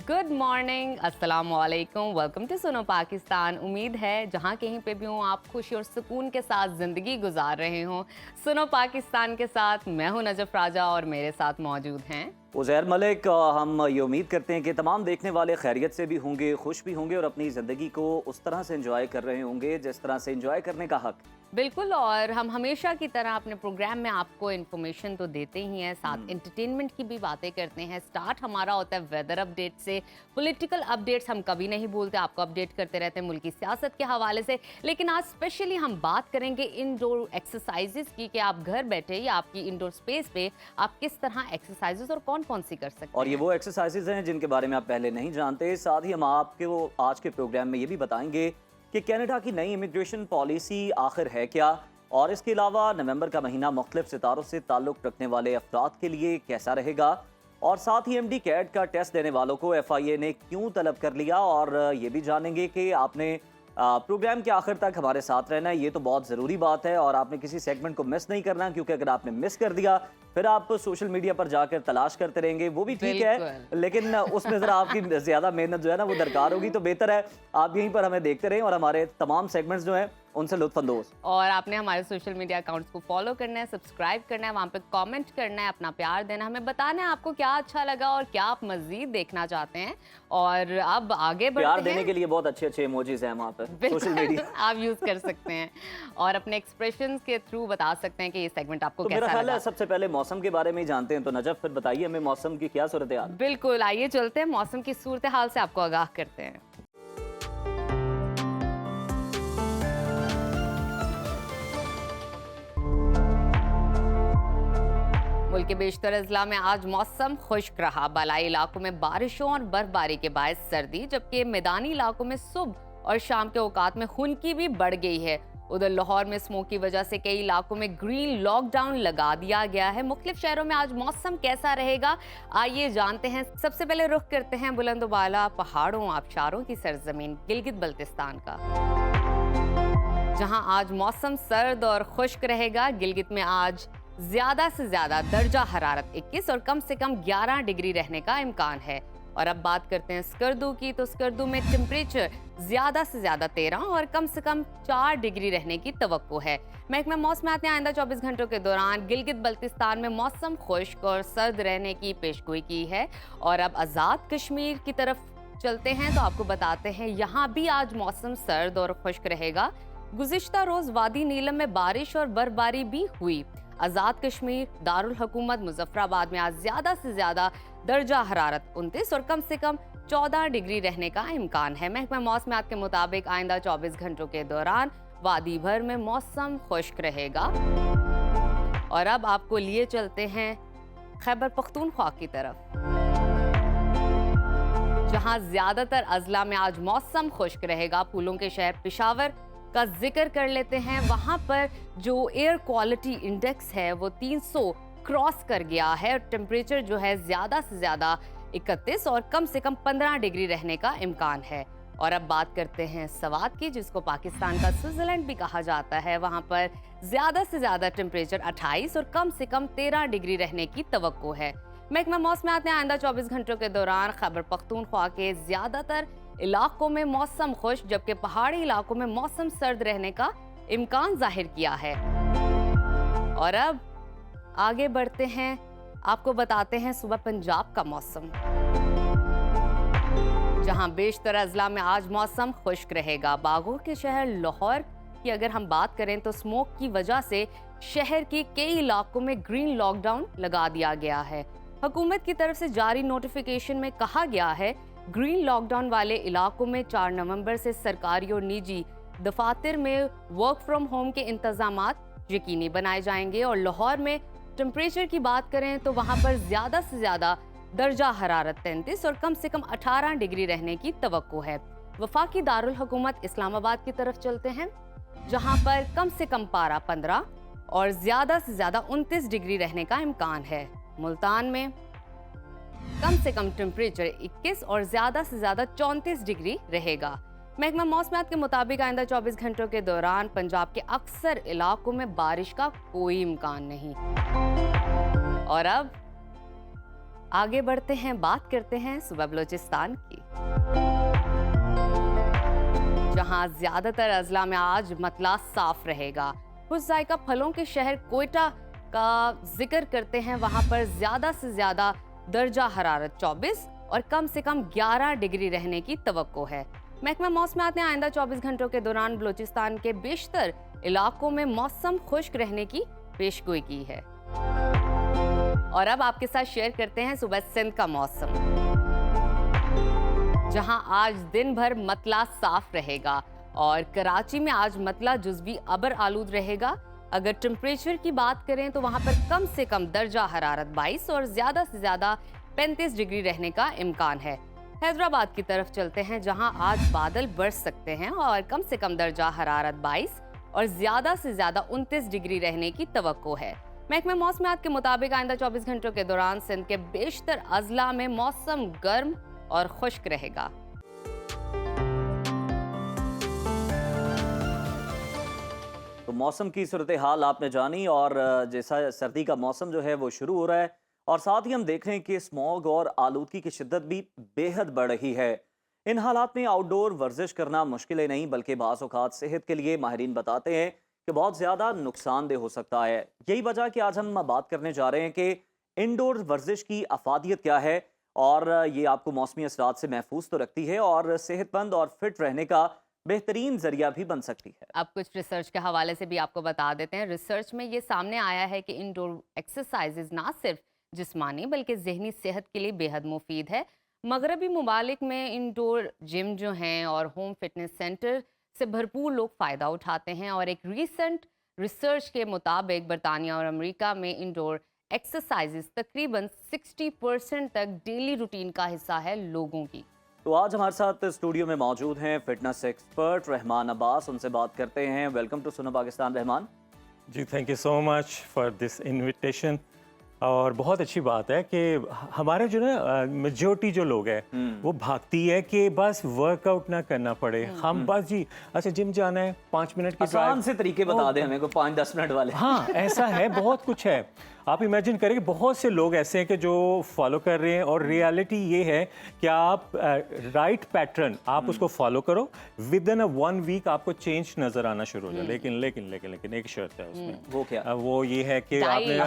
Good morning, अस्सलाम वालेकुम, welcome to Suno Pakistan. उम्मीद है जहाँ कहीं पे भी हों आप खुशी और सुकून के साथ ज़िंदगी गुजार रहे हों। सुनो पाकिस्तान के साथ मैं हूँ नजफ राजा और मेरे साथ मौजूद हैं उज़ैर मलिक। हम ये उम्मीद करते हैं कि तमाम देखने वाले खैरियत से भी होंगे, खुश भी होंगे और अपनी ज़िंदगी को उस तरह से एंजॉय कर रहे होंगे जिस तरह से एंजॉय करने का हक। बिल्कुल। और हम हमेशा की तरह अपने प्रोग्राम में आपको इन्फॉर्मेशन तो देते ही हैं, साथ एंटरटेनमेंट की भी बातें करते हैं। स्टार्ट हमारा होता है वेदर अपडेट से। पॉलिटिकल अपडेट्स हम कभी नहीं भूलते, आपको अपडेट करते रहते हैं मुल्क की सियासत के हवाले से। लेकिन आज स्पेशली हम बात करेंगे इंडोर एक्सरसाइजेस की, कि आप घर बैठे या आपकी इंडोर स्पेस पे आप किस तरह एक्सरसाइजेस और कौन कौन सी कर सकते हैं। और ये वो एक्सरसाइजेज हैं जिनके बारे में आप पहले नहीं जानते। साथ ही हम आपको आज के प्रोग्राम में ये भी बताएंगे कि कनाडा की नई इमिग्रेशन पॉलिसी आखिर है क्या, और इसके अलावा नवंबर का महीना मुख्तलिफ सितारों से ताल्लुक़ रखने वाले अफराद के लिए कैसा रहेगा। और साथ ही एमडी कैट का टेस्ट देने वालों को FIA ने क्यों तलब कर लिया, और ये भी जानेंगे कि आपने प्रोग्राम के आखिर तक हमारे साथ रहना है। ये तो बहुत ज़रूरी बात है और आपने किसी सेगमेंट को मिस नहीं करना, क्योंकि अगर आपने मिस कर दिया फिर आप सोशल मीडिया पर जाकर तलाश करते रहेंगे। वो भी ठीक है, लेकिन उसमें ज़रा आपकी ज़्यादा मेहनत जो है ना वो दरकार होगी। तो बेहतर है आप यहीं पर हमें देखते रहें और हमारे तमाम सेगमेंट्स जो हैं उनसे लुत्फ़अंदोज़। और आपने हमारे सोशल मीडिया अकाउंट्स को फॉलो करना है, सब्सक्राइब करना है, वहाँ पे कमेंट करना है, अपना प्यार देना, हमें बताना है आपको क्या अच्छा लगा और क्या आप मज़ीद देखना चाहते हैं। और अब आगे बढ़ते हैं। प्यार देने के लिए बहुत अच्छे अच्छे इमोजीज हैं वहाँ पर सोशल मीडिया, आप यूज़ कर सकते हैं और अपने एक्सप्रेशंस के थ्रू बता सकते हैं कि ये सेगमेंट आपको तो कैसा मेरा ख्याल लगा। है सबसे पहले मौसम के बारे में ही जानते हैं। तो नजफ फिर बताइए हमें मौसम की क्या सूरत हाल। बिल्कुल, आइए चलते हैं मौसम की सूरत हाल से आपको आगाह करते हैं। मुल्क के बेशतर अजला में आज मौसम खुश्क रहा। बालाई इलाकों में बारिशों और बर्फबारी के बायस सर्दी, जबकि मैदानी इलाकों में सुबह और शाम के औकात में खुनकी भी बढ़ गई है। उधर लाहौर में स्मोक की वजह से कई इलाकों में ग्रीन लॉकडाउन लगा दिया गया है। मुख्तलिफ शहरों में आज मौसम कैसा रहेगा आइए जानते हैं। सबसे पहले रुख करते हैं बुलंदोबाला पहाड़ों आबशारों की सरजमीन गिलगित बल्तिस्तान का, जहां आज मौसम सर्द और खुश्क रहेगा। गिलगित में आज ज्यादा से ज्यादा दर्जा हरारत 21 और कम से कम 11 डिग्री रहने का इम्कान है। और अब बात करते हैं स्कर्दू की, तो स्कर्दू में टेम्परेचर ज्यादा से ज्यादा 13 और कम से कम 4 डिग्री रहने की तवक्को है। महकमा मौसमियात ने आइंदा 24 घंटों के दौरान गिलगित बल्तिस्तान में मौसम खुश्क और सर्द रहने की पेशगोई की है। और अब आज़ाद कश्मीर की तरफ चलते हैं तो आपको बताते हैं यहाँ भी आज मौसम सर्द और खुश्क रहेगा। गुज़िश्ता रोज वादी नीलम में बारिश और बर्फबारी भी हुई। आज़ाद कश्मीर, दारुल हुकूमत मुजफ्फराबाद में आज ज्यादा से ज्यादा दर्जा हरारत 29 और कम से कम 14 डिग्री रहने का इम्कान है। महकमा मौसमियात के मुताबिक आइंदा 24 घंटों के दौरान वादी भर में मौसम खुश्क रहेगा। और अब आपको लिए चलते हैं खैबर पख्तूनख्वा की तरफ, जहां ज्यादातर अजला में आज मौसम खुश्क रहेगा। फूलों के शहर पेशावर का जिक्र कर लेते हैं। वहां पर जो एयर क्वालिटी इंडेक्स है वो 300 क्रॉस कर गया है और टेम्परेचर जो है ज्यादा से ज्यादा 31 और कम से कम 15 डिग्री रहने का इम्कान है। और अब बात करते हैं सवात की, जिसको पाकिस्तान का स्विट्जरलैंड भी कहा जाता है। वहां पर ज्यादा से ज्यादा टेम्परेचर 28 और कम से कम 13 डिग्री रहने की तवक्को है। महकमा मौसमियात ने आइंदा 24 घंटों के दौरान खैबर पख्तूनख्वा के ज्यादातर इलाकों में मौसम खुश्क, जबकि पहाड़ी इलाकों में मौसम सर्द रहने का इम्कान जाहिर किया है। और अब आगे बढ़ते हैं, आपको बताते हैं सुबह पंजाब का मौसम, जहां बेशतर अजला में आज मौसम खुश्क रहेगा। बागों के शहर लाहौर की अगर हम बात करें तो स्मोक की वजह से शहर के कई इलाकों में ग्रीन लॉकडाउन लगा दिया गया है। हुकूमत की तरफ से जारी नोटिफिकेशन में कहा गया है ग्रीन लॉकडाउन वाले इलाकों में 4 नवंबर से सरकारी और निजी दफातर में वर्क फ्रॉम होम के इंतजामात यकीनी बनाए जाएंगे। और लाहौर में टेम्परेचर की बात करें तो वहां पर ज्यादा से ज्यादा दर्जा हरारत 33 और कम से कम 18 डिग्री रहने की तवक्को है। वफाकी दारुल हुकूमत इस्लामाबाद की तरफ चलते हैं, जहां पर कम से कम पारा 15 और ज्यादा से ज्यादा 29 डिग्री रहने का इम्कान है। मुल्तान में कम से कम टेम्परेचर 21 और ज्यादा से ज्यादा 34 डिग्री रहेगा। महकमा मौसमियात के मुताबिक आइंदा 24 घंटों के दौरान पंजाब के अक्सर इलाकों में बारिश का कोई इम्कान नहीं। और अब आगे बढ़ते हैं, बात करते हैं सुबह बलूचिस्तान की, जहां ज्यादातर अजला में आज मतला साफ रहेगा। खुश जायका फलों के शहर कोयटा का जिक्र करते हैं, वहां पर ज्यादा से ज्यादा दर्जा हरारत 24 और कम से कम 11 डिग्री रहने की तवक्को है। महकमा मौसमियात ने आइंदा 24 घंटों के दौरान बलूचिस्तान के बेशतर इलाकों में मौसम खुश्क रहने की पेशगोई की है। और अब आपके साथ शेयर करते हैं सुबह सिंध का मौसम, जहां आज दिन भर मतला साफ रहेगा और कराची में आज मतला जुज़वी अबर आलूद रहेगा। अगर टेम्परेचर की बात करें तो वहां पर कम से कम दर्जा हरारत 22 और ज्यादा से ज्यादा 35 डिग्री रहने का इम्कान है। हैदराबाद की तरफ चलते हैं, जहां आज बादल बरस सकते हैं और कम से कम दर्जा हरारत 22 और ज्यादा से ज्यादा 29 डिग्री रहने की तवक्को है। महकमा मौसमियात के मुताबिक आइंदा 24 घंटों के दौरान सिंध के बेशतर अजला में मौसम गर्म और खुश्क रहेगा। तो मौसम की सूरत हाल आपने जानी, और जैसा सर्दी का मौसम जो है वो शुरू हो रहा है, और साथ ही हम देख रहे हैं कि स्मॉग और आलूदगी की शिद्दत भी बेहद बढ़ रही है। इन हालात में आउटडोर वर्जिश करना मुश्किल नहीं, बल्कि बाज़ औक़ात सेहत के लिए माहिरीन बताते हैं कि बहुत ज़्यादा नुकसानदेह हो सकता है। यही वजह कि आज हम बात करने जा रहे हैं कि इंडोर वर्जिश की अफादियत क्या है, और ये आपको मौसमी असरात से महफूज तो रखती है और सेहतमंद और फिट रहने का बेहतरीन जरिया भी बन सकती है। अब कुछ रिसर्च के हवाले से भी आपको बता देते हैं। रिसर्च में ये सामने आया है कि इंडोर एक्सरसाइजेज ना सिर्फ जिस्मानी बल्कि जहनी सेहत के लिए बेहद मुफीद है। मगरबी ममालिक में इंडोर जिम जो हैं और होम फिटनेस सेंटर से भरपूर लोग फ़ायदा उठाते हैं, और एक रीसेंट रिसर्च के मुताबिक बरतानिया और अमेरिका में इंडोर एक्सरसाइजेज तकरीबन 60% तक डेली रूटीन का हिस्सा है लोगों की। तो आज हमारे साथ स्टूडियो में मौजूद हैं फिटनेस एक्सपर्ट रहमान अब्बास। उनसे बात करते हैं। Welcome to Suno Pakistan Rahman ji. Thank you so much for this invitation. और बहुत अच्छी बात है कि हमारे जो ना मेजोरिटी जो लोग हैं वो भागती है कि बस वर्कआउट ना करना पड़े। हम बस जी अच्छा जिम जाना है, 5 मिनट की आसान से तरीके बता दें हमें को, 5-10 मिनट वाले। हाँ ऐसा है, बहुत कुछ है। आप इमेजिन करें कि बहुत से लोग ऐसे हैं कि जो फॉलो कर रहे हैं, और रियलिटी ये है कि आप राइट पैटर्न आप उसको फॉलो करो, विद इन 1 वीक आपको चेंज नजर आना शुरू हो जाए। लेकिन लेकिन लेकिन लेकिन एक शर्त है उसमें। वो क्या? वो ये है कि आपने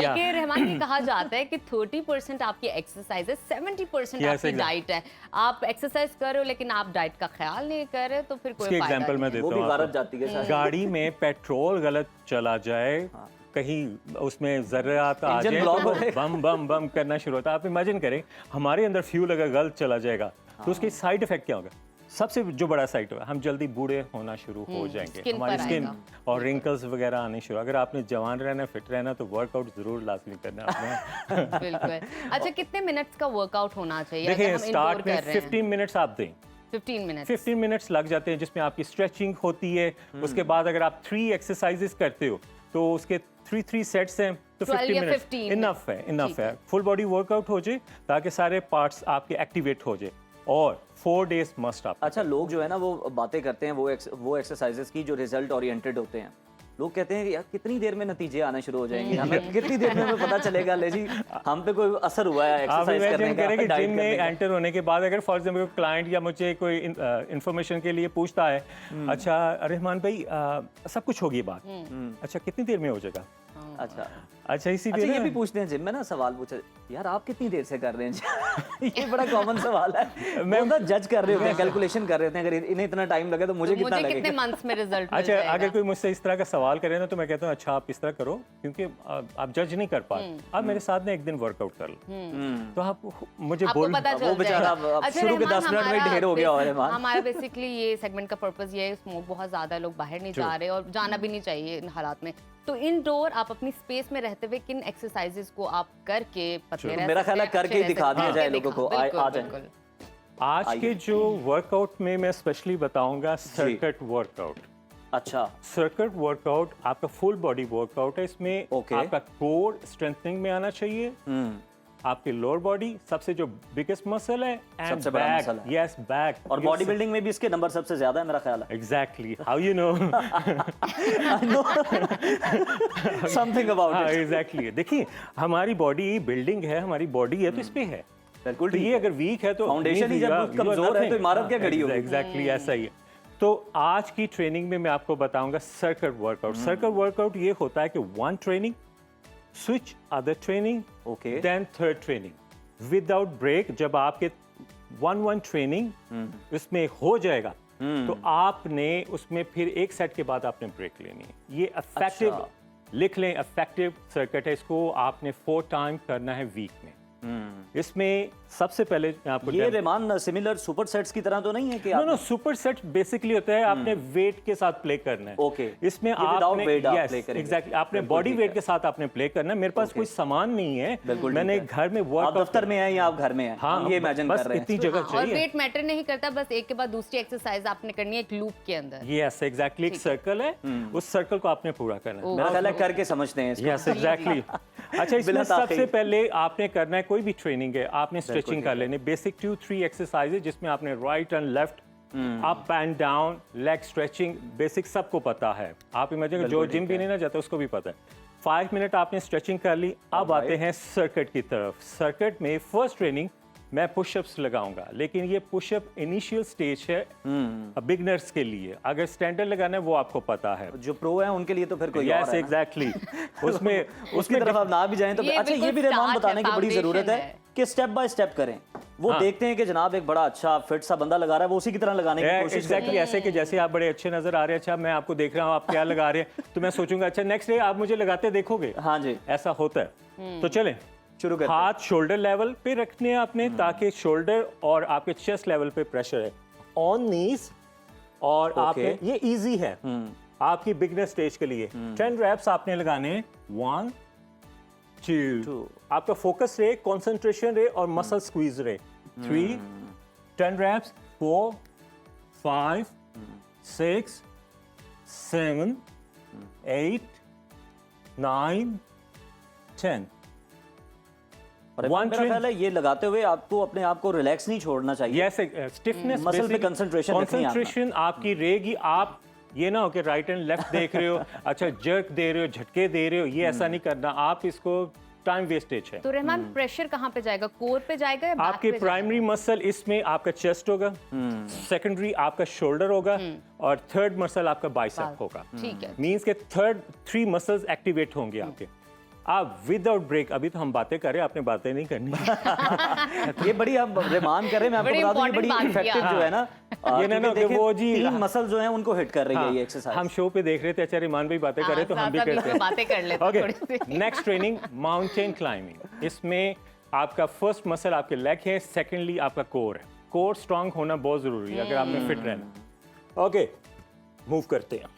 बल्कि रहमान ये कहा जाता है कि 30% आपकी एक्सरसाइज है, 70% आपकी डाइट है। आप एक्सरसाइज कर रहे हो लेकिन आप डाइट का ख्याल नहीं कर रहे तो फिर कोई फायदा एग्जांपल मैं नहीं। देता हूँ आपको। गाड़ी में पेट्रोल गलत चला जाए, कहीं उसमें ज़र्रात आ जाए तो बम बम बम करना शुरू होता है। आप इमेजिन करें हमारे अंदर फ्यूल अगर गलत चला जाएगा तो उसके साइड इफेक्ट क्या होगा? सबसे जो बड़ा साइड होगा, हम जल्दी बूढ़े होना शुरू हो जाएंगे, हमारी स्किन और रिंकल्स वगैरह आने शुरू। अगर आपने जवान रहना, फिट रहना तो वर्कआउट जरूर लाजमी करना आपने। बिल्कुल। अच्छा, कितने मिनट्स का वर्कआउट होना चाहिए? देखिए स्टार्ट में 15 मिनट्स आप दें। 15 मिनट्स लग जाते हैं जिसमें आपकी स्ट्रेचिंग होती है। उसके बाद अगर आप 3 एक्सरसाइजेस करते हो तो उसके 3 सेट्स हैं तो 50 मिनट्स इनफ है। फुल बॉडी वर्कआउट हो जाए ताकि सारे पार्ट्स आपके एक्टिवेट हो जाए, और 4 डेज मस्ट आप। अच्छा, लोग जो है ना वो बातें करते हैं वो एक्सरसाइजेस की जो रिजल्ट ओरिएंटेड होते हैं। लोग कहते हैं कि यार कितनी देर में नतीजे आने शुरू हो जाएंगे, हमें कितनी देर में हमें पता चलेगा ले जी हम पे कोई असर हुआ है एक्सरसाइज करने का। जिम में एंटर होने के बाद अगर फॉर एग्जांपल क्लाइंट या मुझे कोई इंफॉर्मेशन के लिए पूछता है, अच्छा रहमान भाई सब कुछ होगी बात, अच्छा कितनी देर में हो जाएगा? अच्छा इसीलिए ये भी पूछते हैं जिम में ना, सवाल पूछे यार आप कितनी देर से कर रहे हैं? ये बड़ा कॉमन सवाल है। मैं ना जज कर रहे होते हैं, कैलकुलेशन कर रहे होते हैं, अगर इन्हें इतना टाइम लगे तो मुझे कितना लगेगा? कितने मंथ्स में रिजल्ट? अच्छा, अगर कोई मुझसे इस तरह का सवाल करे ना तो मैं कहता हूँ अच्छा आप इस तरह करो, क्योंकि आप जज नहीं कर पाते। आप मेरे साथ ना एक दिन वर्कआउट कर लो तो आप मुझे बोल, वो बेचारा शुरू के 10 मिनट में ढेर हो गया। और हमारा बेसिकली ये सेगमेंट का पर्पस ये है, स्मोक बहुत ज्यादा लोग बाहर नहीं जा रहे और जाना भी नहीं चाहिए इन हालात में। तो इंडोर आप अपनी स्पेस में रहते हुए किन एक्सरसाइजेस को आप करके पतले रह सकते हैं? मेरा ख्याल है करके ही दिखा दिया जाए लोगों को। आज के जो वर्कआउट में मैं स्पेशली बताऊंगा सर्किट वर्कआउट। अच्छा, सर्किट वर्कआउट आपका फुल बॉडी वर्कआउट है। इसमें आपका कोर स्ट्रेंथनिंग में आना चाहिए, आपके लोअर बॉडी सबसे जो बिगेस्ट मसल है, सबसे बड़ा मसल है। यस बैक, और बॉडी बिल्डिंग में भी इसके नंबर सबसे ज्यादा है मेरा ख्याल है। Exactly, how you know? Something about it. Exactly, देखिए हमारी बॉडी बिल्डिंग है, हमारी बॉडी है तो इस पे है। बिल्कुल तो ये अगर वीक है तो फाउंडेशन ही जब कमजोर है तो इमारत क्या खड़ी होगी। एग्जैक्टली ऐसा ही है। तो आज की ट्रेनिंग में मैं आपको बताऊंगा सर्किट वर्कआउट। सर्किट वर्कआउट ये होता है कि one training, switch other training, okay, then third training without break. जब आपके वन ट्रेनिंग इसमें हो जाएगा तो आपने उसमें फिर एक सेट के बाद आपने ब्रेक लेनी है। ये इफेक्टिव, अच्छा। लिख लें, इफेक्टिव सर्किट है। इसको आपने 4 टाइम करना है वीक में। इसमें सबसे पहले मैं आपको ये रेमान सिमिलर सुपर सेट्स की तरह तो नहीं है कि आप... नो सुपर सेट बेसिकली होता है आपने वेट के साथ प्ले करना है। ओके, इसमें आपने एग्जैक्टली आपने बॉडी वेट के साथ आपने प्ले करना है। मेरे पास कोई सामान नहीं है, मैंने घर में वर्क, दफ्तर में है या आप घर में है, हाँ, ये इमेजिन कर रहे हैं। इतनी जगह चाहिए। और वेट मैटर नहीं करता, बस एक के बाद दूसरी एक्सरसाइज आपने करनी है एक लूप के अंदर। यस एग्जैक्टली, एक सर्कल है, उस सर्कल को आपने पूरा करना है। मेरा ख्याल है करके समझते हैं इसको। Yes exactly. अच्छा, इसमें सबसे पहले आपने करना है, कोई भी ट्रेनिंग है आपने स्ट्रेचिंग कर लेनी, बेसिक 2-3 एक्सरसाइजेज जिसमें आपने right and left, up and down, leg stretching, basic सबको पता है। आप इमेजिन जो जिम भी नहीं ना जाता उसको भी पता है। 5 मिनट आपने स्ट्रेचिंग कर ली। अब आते हैं सर्किट की तरफ। सर्किट में फर्स्ट ट्रेनिंग मैं पुशअप्स लगाऊंगा, लेकिन ये पुशअप इनिशियल स्टेज है बिगनर्स के लिए। अगर स्टैंडर्ड लगाना है वो आपको पता है, जो प्रो है उनके लिए तो फिर कोई और यस है एग्जैक्टली। उसमें उसकी तरफ आप ना भी जाएं तो अच्छा, ये भी रहमान बताने की बड़ी जरूरत है कि स्टेप बाय स्टेप करें। वो देखते हैं कि जनाब एक बड़ा अच्छा फिट सा बंदा लगा रहा है, वो उसी की तरह लगाने की कोशिश एग्जैक्टली ऐसे कि जैसे आप बड़े अच्छे नजर आ रहे हैं, अच्छा मैं आपको देख रहा हूँ आप क्या लगा रहे हैं, तो मैं सोचूंगा अच्छा नेक्स्ट डे आप मुझे लगाते देखोगे। हाँ जी, ऐसा होता है। तो चलें शुरू करते हैं। हाथ शोल्डर लेवल पे रखने हैं आपने, ताकि शोल्डर और आपके चेस्ट लेवल पे प्रेशर है ऑन नीज। और आपने ये इजी है आपकी बिगनर स्टेज के लिए। 10 रैप्स आपने लगाने हैं, 1 2, आपका फोकस रहे, कंसंट्रेशन रहे और मसल स्क्वीज रहे। 3, 10 रैप्स, 4 5 6 7 8 9 10। और मेरा ख्याल है ये लगाते हुए आपको अपने आप को रिलैक्स नहीं छोड़ना चाहिए। यस, स्टिफनेस, मसल पे कंसंट्रेशन आपकी रहेगी। आप ये ना हो कि राइट एंड लेफ्ट देख रहे हो, अच्छा जर्क दे रहे हो, झटके दे रहे हो, ये ऐसा नहीं करना। आप इसको टाइम वेस्टेज है। तो रहमान प्रेशर कहाँ पे जाएगा, कोर पे जाएगा या बैक आपके पे प्राइमरी मसल इसमें आपका चेस्ट होगा, सेकेंडरी आपका शोल्डर होगा और थर्ड मसल आपका बाइसेप होगा। ठीक है, मींस के थर्ड 3 मसल्स एक्टिवेट होंगे आपके। आप विदाउट ब्रेक, अभी तो हम बातें कर रहे हैं, आपने बातें नहीं करनी। ये बड़ी आप रेमान कर रहे हैं, मैं आपको बता दूं ये बड़ी इफेक्टिव जो है ना, ये ना कि वो जी 3 मसल जो हैं उनको हिट कर रही है ये एक्सरसाइज। हम शो पे देख रहे थे, अच्छा रेमान भाई बातें कर रहे तो हम भी करते हैं, बातें कर लेते हैं थोड़ी सी। Next training mountain climbing. इसमें आपका फर्स्ट मसल आपके लेग है, सेकेंडली आपका कोर है। कोर स्ट्रांग होना बहुत जरूरी है अगर आपने फिट रहना। ओके, मूव करते हैं।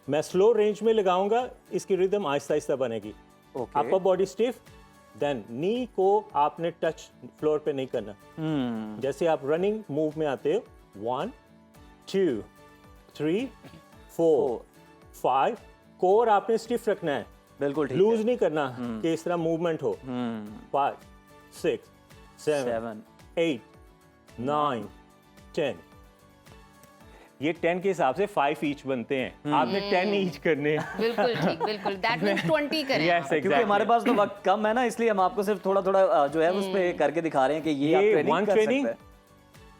मैं स्लो रेंज में लगाऊंगा, इसकी रिदम आहिस्ता आहिस्ता बनेगी। अपर बॉडी स्टिफ, देन नी को आपने टच फ्लोर पे नहीं करना। जैसे आप रनिंग मूव में आते हो, 1 2 3 4 5, कोर आपने स्टिफ रखना है, बिल्कुल ठीक लूज नहीं करना कि इस तरह मूवमेंट हो। 5 6 7 8 9 10। ये 10 के हिसाब से 5 ईच बनते हैं, आपने 10 ईच करने हैं। बिल्कुल ठीक, बिल्कुल, दैट मींस 20 करें। Yes, exactly. क्योंकि हमारे पास तो वक्त कम है ना, इसलिए हम आपको सिर्फ थोड़ा थोड़ा जो है उस पे करके दिखा रहे हैं कि ये आप ट्रेनिंग कर सकते हैं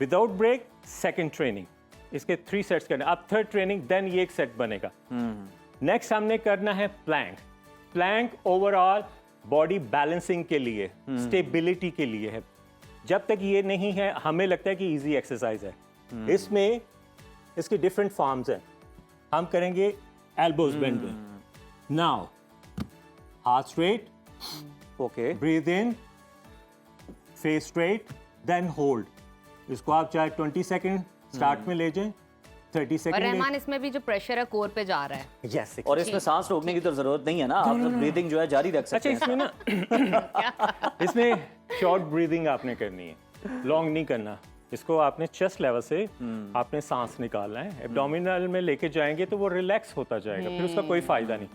विदाउट ब्रेक। सेकंड ट्रेनिंग, इसके 3 सेट्स करने। अब थर्ड ट्रेनिंग, देन ये एक सेट बनेगा। नेक्स्ट हमने करना है plank. Plank overall body balancing के लिए, स्टेबिलिटी के लिए है। जब तक ये नहीं है हमें लगता है कि इजी एक्सरसाइज है। इसमें इसकी डिफरेंट फॉर्म्स हैं। हम करेंगे elbows bending. Now heart straight, okay, breathe in, face straight, then hold. इसको आप चाहे 20 सेकंड स्टार्ट में ले जाएं, 30 और सेकंड। रहमान इसमें भी जो प्रेशर है कोर पे जा रहा है। यस, और इसमें सांस रोकने की तो जरूरत नहीं है ना, आप ब्रीदिंग जो है जारी रख सकते अच्छा हैं। इसमें ना इसमें शॉर्ट ब्रीदिंग आपने करनी है, लॉन्ग नहीं करना। इसको आपने चेस्ट लेवल से आपने सांस निकालना है, एब्डोमिनल में लेके जाएंगे तो वो रिलैक्स होता जाएगा, फिर उसका कोई फायदा नहीं।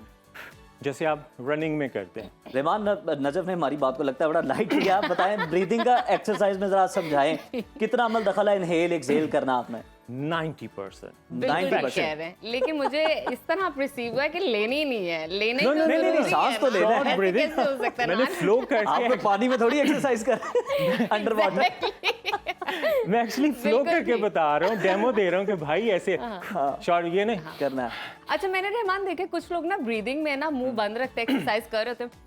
जैसे आप रनिंग में करते हैं। रहमान नजफ ने हमारी बात को लगता है बड़ा लाइट लिया। आप बताएं ब्रीदिंग का एक्सरसाइज में जरा समझाएं, कितना अमल दखल है इनहेल एक्सहेल करना आप में? 90%। बिल्कुल ठीक कह रहे हैं, लेकिन मुझे इस तरह प्रिसीव हुआ है कि लेनी ही नहीं है, लेने No, की no, जरूरत नहीं, नहीं सांस है तो ना। लेना है। ऐसे breathing। कैसे हो सकता है मैंने ना? फ्लो आप करके तो पानी में थोड़ी एक्सरसाइज कर अंडर वाटर। मैं एक्चुअली फ्लो बिल्कुल करके ठीक। बता रहा हूँ, डेमो दे रहा हूँ कि भाई ऐसे शॉर्ट ये नहीं करना है। अच्छा, मैंने रहमान देखे कुछ लोग ना ब्रीदिंग में ना मुंह बंद रखते एक्सरसाइज कर रहे होते,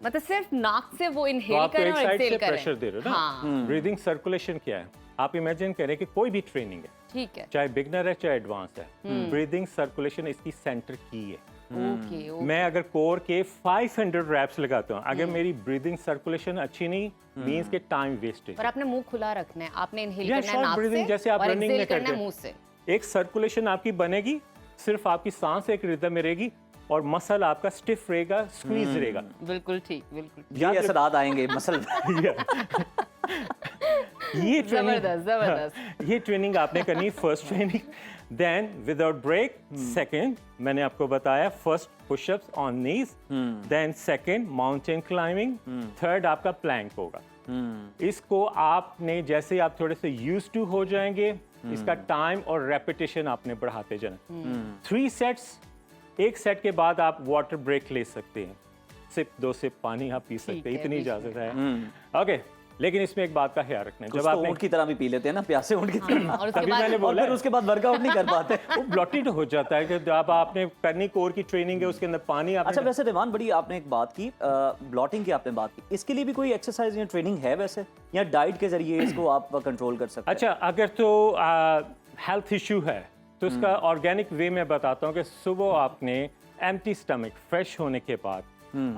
मतलब सिर्फ नाक से वो तो इनहेल आप तो करें एक और साइड एक्सहेल से प्रेशर करें। दे रहे हो ना। हाँ, ब्रीदिंग सर्कुलेशन क्या है? आप इमेजिन करें कि कोई भी ट्रेनिंग है, ठीक है। चाहे बिगनर है चाहे एडवांस है, ब्रीदिंग सर्कुलेशन इसकी सेंटर की है। Okay okay. मैं अगर कोर के 500 रैप्स लगाता हूँ, अगर मेरी ब्रीदिंग सर्कुलेशन अच्छी नहीं, मींस के टाइम वेस्टेज। और आपने मुंह खुला रखना है, आपने इनहेल Yeah, करना है short नाक breathing, से जैसे आप और running एक्सहेल में करना करते है हैं। मुंह से। एक सर्कुलेशन आपकी बनेगी, सिर्फ आपकी सांस एक रिदम में रहेगी और मसल आपका स्टिफ रहेगा, स्क्वीज रहेगा। बिल्कुल ठीक, बिल्कुल ठीक। ये असरात आएंगे मसल। ये ट्रेनिंग जबरदस्त जबरदस्त। ये ट्रेनिंग आपने करनी, first training, then without break, second मैंने आपको बताया first pushups on knees, then second mountain climbing, third आपका प्लैंक होगा। इसको आपने जैसे आप थोड़े से यूज टू हो जाएंगे, इसका टाइम और रेपिटेशन आपने बढ़ाते जाना। 3 सेट्स, एक सेट के बाद आप वाटर ब्रेक ले सकते हैं, सिप 2 सिप पानी आप पी सकते हैं, है, इतनी बीच में। इजाजत है। ओके, लेकिन इसमें एक बात का ख्याल रखना है, जब जब आपने ऊँट की तरह भी पी लेते हैं ना, प्यासे ऊँट की तरह, और उसके तभी बाद मैंने और बोला फिर उसके बाद वर्कआउट नहीं कर पाते। वो ब्लॉटेड हो जाता है कि जब आपने करनी कोर की ट्रेनिंग है, उसके अंदर पानी आपने। अच्छा, वैसे रहमान बड़ी आपने एक बात की, ब्लॉटिंग की आपने बात की, इसके लिए भी कोई एक्सरसाइज या ट्रेनिंग है वैसे, या डाइट के जरिए इसको आप कंट्रोल कर सकते हैं? अच्छा, अगर तो हेल्थ इशू है तो उसका ऑर्गेनिक वे में बताता हूँ कि सुबह आपने एम्प्टी स्टमक फ्रेश होने के बाद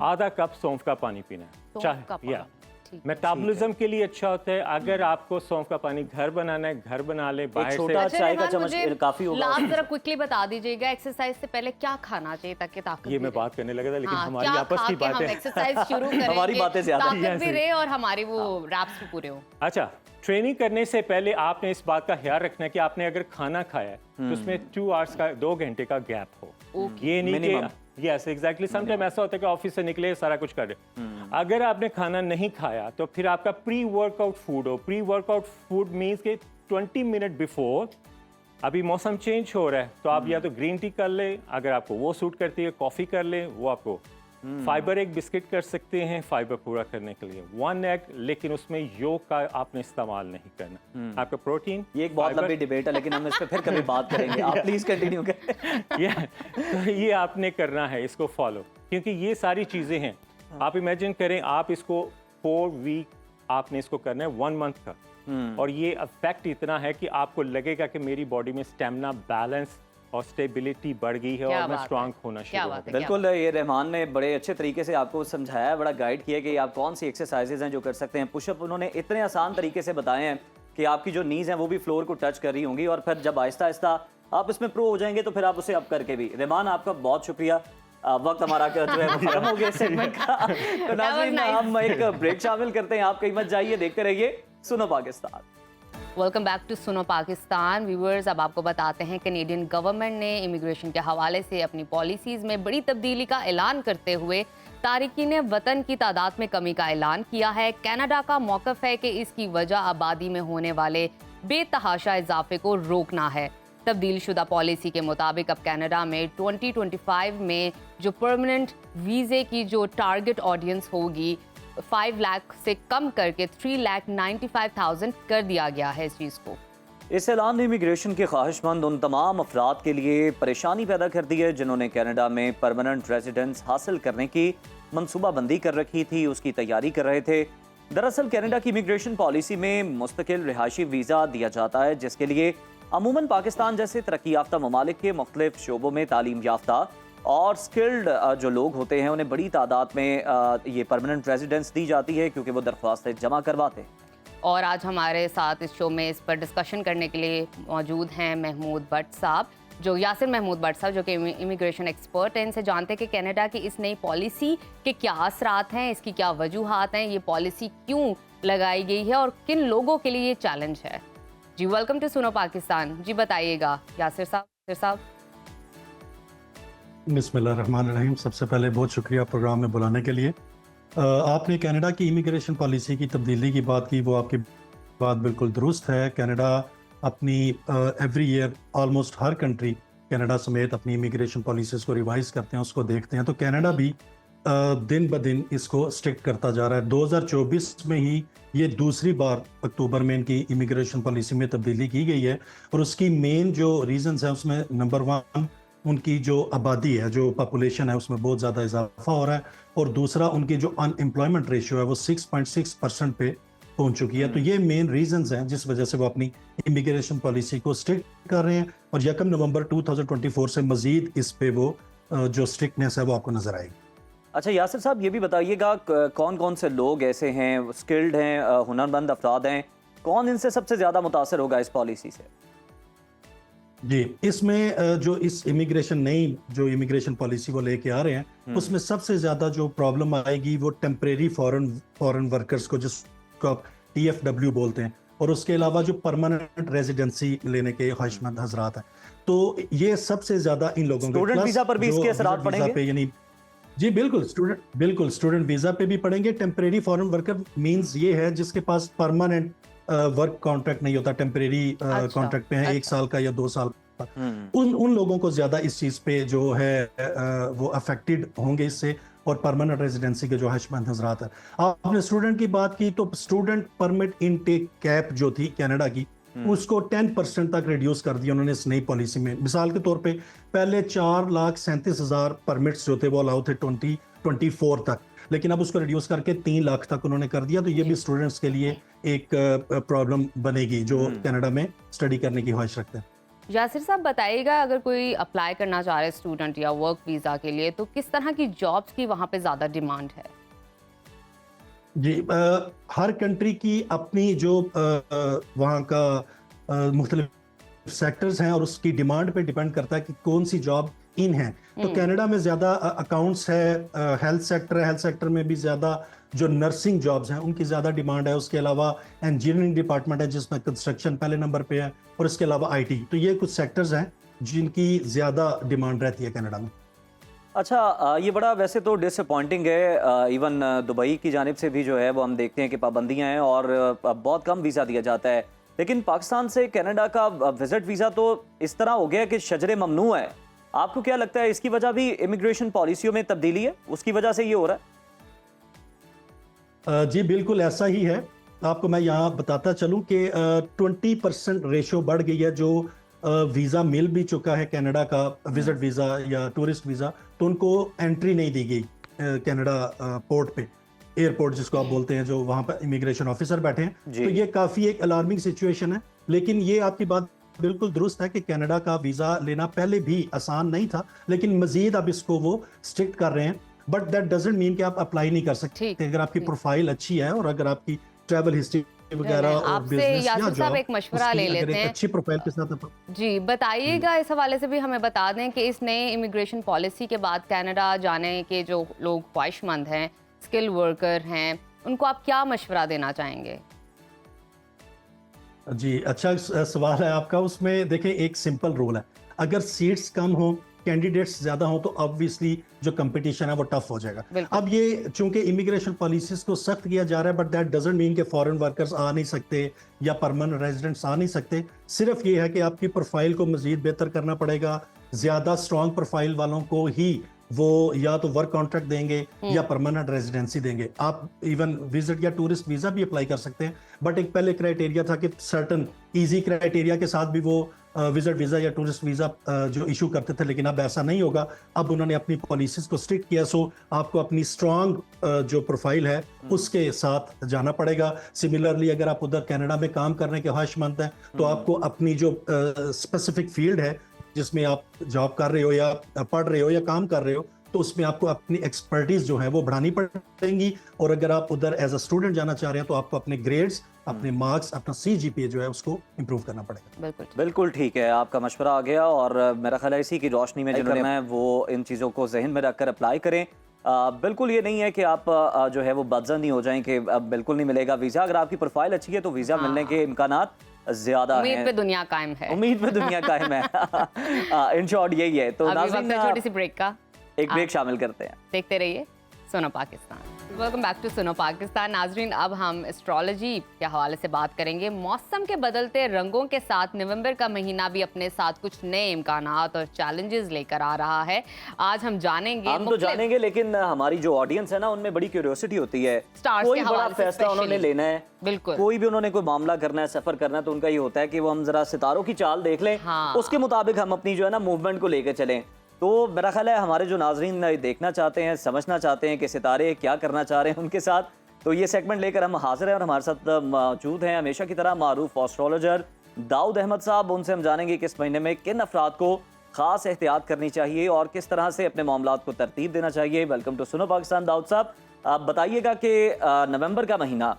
आधा कप सौंफ का पानी पीना है। सौंफ का पानी, या ठीक। मेटाबॉलिज्म के लिए अच्छा होता है। अगर आपको सौंफ का पानी घर बनाना है, घर बना ले, बाहर छोटा से। अच्छा, चाय का रहमान, चम्मच मुझे काफी होगा। लास्ट जरा क्विकली बता दीजिएगा, एक्सरसाइज से पहले क्या खाना चाहिए ताकि ताकत ये भी मैं रहे? बात करने लगा था, लेकिन हाँ, हमारी क्या आपस खा की के हम बातें। एक्सरसाइज शुरू करें हमारी कि बातें ज्यादा ताकत Yes, भी रहे और हमारी वो रैप्स भी पूरे हो। अच्छा, ट्रेनिंग करने से पहले आपने इस बात का ख्याल रखना है कि आपने अगर खाना खाया है तो उसमें 2 आवर्स का 2 घंटे का गैप हो। ये नहीं Minimum. कि यस एग्जैक्टली, समटाइम ऐसा होता है कि ऑफिस से निकले सारा कुछ कर रहे। अगर आपने खाना नहीं खाया तो फिर आपका प्री वर्कआउट फूड हो। प्री वर्कआउट फूड मीन्स के 20 मिनट बिफोर, अभी मौसम चेंज हो रहा है तो आप या तो ग्रीन टी कर ले, अगर आपको वो सूट करती है कॉफी कर ले, वो आपको फाइबर एक बिस्किट कर सकते हैं फाइबर पूरा करने के लिए, 1 एग, लेकिन उसमें योग का आपने इस्तेमाल नहीं करना। आपका प्रोटीन, ये एक बहुत लंबी डिबेट है, लेकिन हम इस पे फिर कभी बात करेंगे। आप प्लीज कंटिन्यू करें। तो ये आपने करना है, इसको फॉलो, क्योंकि ये सारी चीजें हैं। आप इमेजिन करें, आप इसको 4 वीक आपने इसको करना है 1 मंथ का, और ये इफेक्ट इतना है कि आपको लगेगा कि मेरी बॉडी में स्टेमिना, बैलेंस और स्टेबिलिटी बढ़ गई है क्या और मैं बात है, स्ट्रांग होना क्या शुरू हो बात है, गया। बिल्कुल, ये रहमान ने बड़े अच्छे तरीके से आपको समझाया है, बड़ा गाइड किया कि आप कौन सी एक्सरसाइजेज हैं जो कर सकते हैं। पुशअप उन्होंने इतने आसान तरीके से बताए हैं कि आपकी जो नीज हैं वो भी फ्लोर को टच कर रही होंगी, और फिर जब आहिस्ता आहिस्ता आप इसमें प्रो हो जाएंगे तो फिर आप उसे अप करके भी। रहमान, आपका बहुत शुक्रिया। वक्त हमारा जो है वो खत्म हो गया इस सेगमेंट का। तो नाज़रीन, nice. हम एक ब्रेक शामिल करते हैं, आप कहीं मत जाइए, देखते रहिए सुनो Pakistan. Welcome back to Suno Pakistan. Viewers, अब आपको बताते हैं कैनेडियन गवर्नमेंट ने इमिग्रेशन के हवाले से अपनी पॉलिसीज़ में बड़ी तब्दीली का ऐलान करते हुए तारिकीन वतन की तादाद में कमी का ऐलान किया है। कनाडा का मौक़िफ़ है कि इसकी वजह आबादी में होने वाले बेतहाशा इजाफे को रोकना है। तब्दील शुदा पॉलिसी के मुताबिक अब कनाडा में 2025 में जो परमानेंट वीज़े की जो टारगेट ऑडियंस होगी 5 लाख से कम करके 3,95,000 कर दिया गया है इस चीज़ को। इस ऐलान ने इमिग्रेशन के ख्वाहिशमंद उन तमाम अफराद के लिए परेशानी पैदा कर दी है जिन्होंने कनाडा में परमानेंट रेजिडेंस हासिल करने की मनसूबाबंदी कर रखी थी, उसकी तैयारी कर रहे थे। दरअसल कनाडा की इमिग्रेशन पॉलिसी में मुस्तकिल रिहायशी वीज़ा दिया जाता है, जिसके लिए अमूमन पाकिस्तान जैसे तरक्की याफ्ता ममालिक के मुख्तलिफ शोबों में तालीम याफ्ता और स्किल्ड जो लोग होते हैं उन्हें बड़ी तादाद में ये परमानेंट रेजिडेंस दी जाती है, क्योंकि वो दरख्वास्तें जमा करवाते हैं। और आज हमारे साथ इस शो में इस पर डिस्कशन करने के लिए मौजूद हैं महमूद भट्ट साहब, जो यासिर महमूद भट्ट साहब, जो कि इमिग्रेशन एक्सपर्ट हैं। इनसे जानते हैं कि कनाडा की इस नई पॉलिसी के क्या असरात हैं, इसकी क्या वजूहात हैं, ये पॉलिसी क्यों लगाई गई है और किन लोगों के लिए ये चैलेंज है। जी वेलकम टू सुनो पाकिस्तान। जी बताइएगा यासिर साहब। बिस्मिल्लाहिर्रहमानिर्रहीम। सबसे पहले बहुत शुक्रिया प्रोग्राम में बुलाने के लिए। आपने कनाडा की इमिग्रेशन पॉलिसी की तब्दीली की बात की, वो आपकी बात बिल्कुल दुरुस्त है। कनाडा अपनी एवरी ईयर ऑलमोस्ट हर कंट्री कनाडा समेत अपनी इमिग्रेशन पॉलिसीज़ को रिवाइज करते हैं, उसको देखते हैं। तो कनाडा भी दिन ब दिन इसको स्ट्रिक्ट करता जा रहा है। 2024 में ही ये दूसरी बार अक्टूबर में इनकी इमिग्रेशन पॉलिसी में तब्दीली की गई है, और उसकी मेन जो रीजंस है उसमें नंबर 1 उनकी जो आबादी है, जो पॉपुलेशन है, उसमें बहुत ज़्यादा इजाफा हो रहा है, और दूसरा उनकी जो अनएम्प्लॉयमेंट रेशियो है वो 6.6% पे पहुंच चुकी है। तो ये मेन रीजंस हैं जिस वजह से वो अपनी इमिग्रेशन पॉलिसी को स्ट्रिक्ट कर रहे हैं, और 1 नवंबर 2024 से मजीद इस पे वो जो स्ट्रिक्टनेस है वो आपको नजर आएगी। अच्छा यासिर साहब, ये भी बताइएगा कौन कौन से लोग ऐसे हैं, स्किल्ड हैं, हुनरमंद अफराद हैं, कौन इनसे सबसे ज़्यादा मुतासर होगा इस पॉलिसी से? जी, इसमें जो इस जो इमिग्रेशन पॉलिसी वो लेके आ रहे हैं, उसमें सबसे ज्यादा जो प्रॉब्लम आएगी वो टेम्परेरी फॉरेन वर्कर्स को, जिसको आप TFW बोलते हैं, और उसके अलावा जो परमानेंट रेजिडेंसी लेने के ख्वाहिशमंद हजरात हैं। तो ये सबसे ज्यादा इन लोगों के स्टूडेंट वीजा पर भी इसके असरात पड़ेंगे? यानी जी बिल्कुल, स्टूडेंट वीजा पे भी पड़ेंगे। टेम्परेरी फॉरेन वर्कर मींस ये है जिसके पास परमानेंट वर्क कॉन्ट्रैक्ट नहीं होता, टेम्परेरी कॉन्ट्रैक्ट पे है, 1 साल का या 2 साल का। उन लोगों को ज्यादा इस चीज पे जो है वो अफेक्टेड होंगे इससे, और परमानेंट रेजिडेंसी के जो हशमंद हजरात है। आपने स्टूडेंट की बात की, तो स्टूडेंट परमिट इनटेक कैप जो थी कनाडा की, उसको 10% तक रिड्यूस कर दिया उन्होंने इस नई पॉलिसी में। मिसाल के तौर पे पहले 4,37,000 परमिट्स जो थे वो अलाउ थे 2024 तक, लेकिन अब उसको रिड्यूस करके 3 लाख तक उन्होंने कर दिया। तो ये भी स्टूडेंट्स के लिए एक प्रॉब्लम बनेगी जो कनाडा में स्टडी करने की ख्वाहिश रखते हैं। यासिर साहब बताइएगा, अगर कोई अप्लाई करना चाह रहे स्टूडेंट या वर्क वीज़ा के लिए, तो किस तरह की जॉब्स की वहाँ पे ज़्यादा डिमांड है? जी, हर कंट्री की अपनी जो वहाँ का मुख्तलिफ सेक्टर्स हैं, और उसकी डिमांड पे डिपेंड करता है कि कौन सी जॉब इन है। तो कनाडा में ज़्यादा अकाउंट्स है, हेल्थ सेक्टर है, हेल्थ सेक्टर में भी ज़्यादा जो नर्सिंग जॉब्स हैं उनकी ज़्यादा डिमांड है। उसके अलावा इंजीनियरिंग डिपार्टमेंट है जिसमें कंस्ट्रक्शन पहले नंबर पे है, और इसके अलावा IT। तो ये कुछ सेक्टर्स हैं जिनकी ज़्यादा डिमांड रहती है कनाडा में। अच्छा, ये बड़ा वैसे तो डिसअपॉइंटिंग है। इवन दुबई की जानिब से भी जो है वो हम देखते हैं कि पाबंदियां हैं और बहुत कम वीज़ा दिया जाता है। लेकिन पाकिस्तान से कनाडा का विजिट वीज़ा तो इस तरह हो गया कि शजरे ममनू है। आपको क्या लगता है, इसकी वजह भी इमिग्रेशन पॉलिसियों में तब्दीली है, उसकी वजह से ये हो रहा है? जी बिल्कुल ऐसा ही है। आपको मैं यहाँ बताता चलूँ कि 20% रेशो बढ़ गई है। जो वीज़ा मिल भी चुका है कनाडा का, विजिट वीज़ा या टूरिस्ट वीज़ा, तो उनको एंट्री नहीं दी गई कनाडा पोर्ट पे, एयरपोर्ट जिसको आप बोलते हैं, जो वहाँ पर इमिग्रेशन ऑफिसर बैठे हैं। तो ये काफ़ी एक अलार्मिंग सिचुएशन है। लेकिन ये आपकी बात बिल्कुल दुरुस्त है कि कनाडा का वीज़ा लेना पहले भी आसान नहीं था, लेकिन मजीद अब इसको वो स्ट्रिक्ट कर रहे हैं। बट दैट डजंट मीन कि आप अप्लाई नहीं कर सकते। अगर आपकी प्रोफाइल अच्छी है और अगर आपकी ट्रैवल हिस्ट्री वगैरह और बिजनेस या जॉब, एक मशवरा ले लेते हैं अच्छी प्रोफाइल के साथ। जी बताइएगा, इस हवाले से भी हमें बता दें कि इस नए इमिग्रेशन पॉलिसी के बाद कनाडा जाने के जो लोग ख्वाहिशमंद हैं, स्किल वर्कर हैं, उनको आप क्या मशवरा देना चाहेंगे? जी अच्छा सवाल है आपका। उसमें देखें, एक सिंपल रूल है, अगर सीट्स कम हो, कैंडिडेट्स ज्यादा हो, तो ऑब्वियसली जो कंपटीशन है वो टफ हो जाएगा। अब ये चूंकि इमिग्रेशन पॉलिसीज को सख्त किया जा रहा है, बट दैट डजंट मीन कि फॉरेन वर्कर्स आ नहीं सकते या परमानेंट रेजिडेंट्स आ नहीं सकते। सिर्फ ये है कि आपकी प्रोफाइल को मजीद बेहतर करना पड़ेगा। ज्यादा स्ट्रॉन्ग प्रोफाइल वालों को ही वो या तो वर्क कॉन्ट्रैक्ट देंगे या परमानेंट रेजिडेंसी देंगे। आप इवन विजिट या टूरिस्ट वीजा भी अप्लाई कर सकते हैं, बट एक पहले क्राइटेरिया था कि सर्टन इजी क्राइटेरिया के साथ भी वो विजिट वीजा या टूरिस्ट वीजा जो इशू करते थे, लेकिन अब ऐसा नहीं होगा। अब उन्होंने अपनी पॉलिसीज को स्ट्रिक्ट किया। सो आपको अपनी स्ट्रॉन्ग जो प्रोफाइल है उसके साथ जाना पड़ेगा। सिमिलरली अगर आप उधर कनाडा में काम करने के ख्वाहिशमंद हैं, तो आपको अपनी जो स्पेसिफिक फील्ड है जिसमें आप जॉब कर रहे हो या पढ़ रहे हो या काम कर रहे हो, तो उसमें आपको अपनी एक्सपर्टीज जो है वो बढ़ानी पड़ेंगी। और अगर आप उधर एज अ स्टूडेंट जाना चाह रहे हैं, तो आपको अपने ग्रेड्स, अपने मार्क्स, अपना CGPA जो है उसको इंप्रूव करना पड़ेगा। बिल्कुल ठीक है, आपका मशवरा आ गया और मेरा ख्याल है इसी की रोशनी में जिन्होंने है वो इन चीज़ों को जहन में रखकर अप्लाई करें। बिल्कुल ये नहीं है कि आप जो है वो बदज़न नहीं हो जाएं कि बिल्कुल नहीं मिलेगा वीज़ा। अगर आपकी प्रोफाइल अच्छी है तो वीज़ा मिलने के इम्कानात ज्यादा उम्मीद हैं। पे दुनिया कायम है। उम्मीद पे दुनिया कायम है। इन शॉर्ट यही है। तो अभी वक्त नाज़रीन, है छोटी सी ब्रेक का, एक ब्रेक शामिल करते हैं। देखते रहिए सुनो Pakistan. Welcome back to Suno Pakistan. नाजरीन, अब हम एस्ट्रोलॉजी के हवाले से बात करेंगे। मौसम के बदलते रंगों के साथ नवंबर का महीना भी अपने साथ कुछ नए इम्कानात और चैलेंजेस लेकर आ रहा है। आज हम जानेंगे, हम तो जानेंगे, लेकिन हमारी जो ऑडियंस है ना, उनमें बड़ी क्यूरियोसिटी होती है। स्टार्स कोई के बड़ा हवाले से फैसला उन्होंने स्पेशली। लेना है, बिल्कुल। कोई भी उन्होंने कोई मामला करना है, सफर करना है, तो उनका ये होता है कि वो हम जरा सितारों की चाल देख लें, हाँ। उसके मुताबिक हम अपनी जो है ना मूवमेंट को लेकर चलें। तो मेरा ख्याल है हमारे जो नाजरीन देखना चाहते हैं, समझना चाहते हैं कि सितारे क्या करना चाह रहे हैं उनके साथ, तो ये सेगमेंट लेकर हम हाजिर हैं। और हमारे साथ मौजूद हैं हमेशा की तरह मारूफ एस्ट्रोलॉजर दाऊद अहमद साहब। उनसे हम जानेंगे कि इस महीने में किन अफराद को खास एहतियात करनी चाहिए और किस तरह से अपने मामलात को तरतीब देना चाहिए। Welcome to Suno Pakistan. दाऊद साहब, आप बताइएगा कि नवंबर का महीना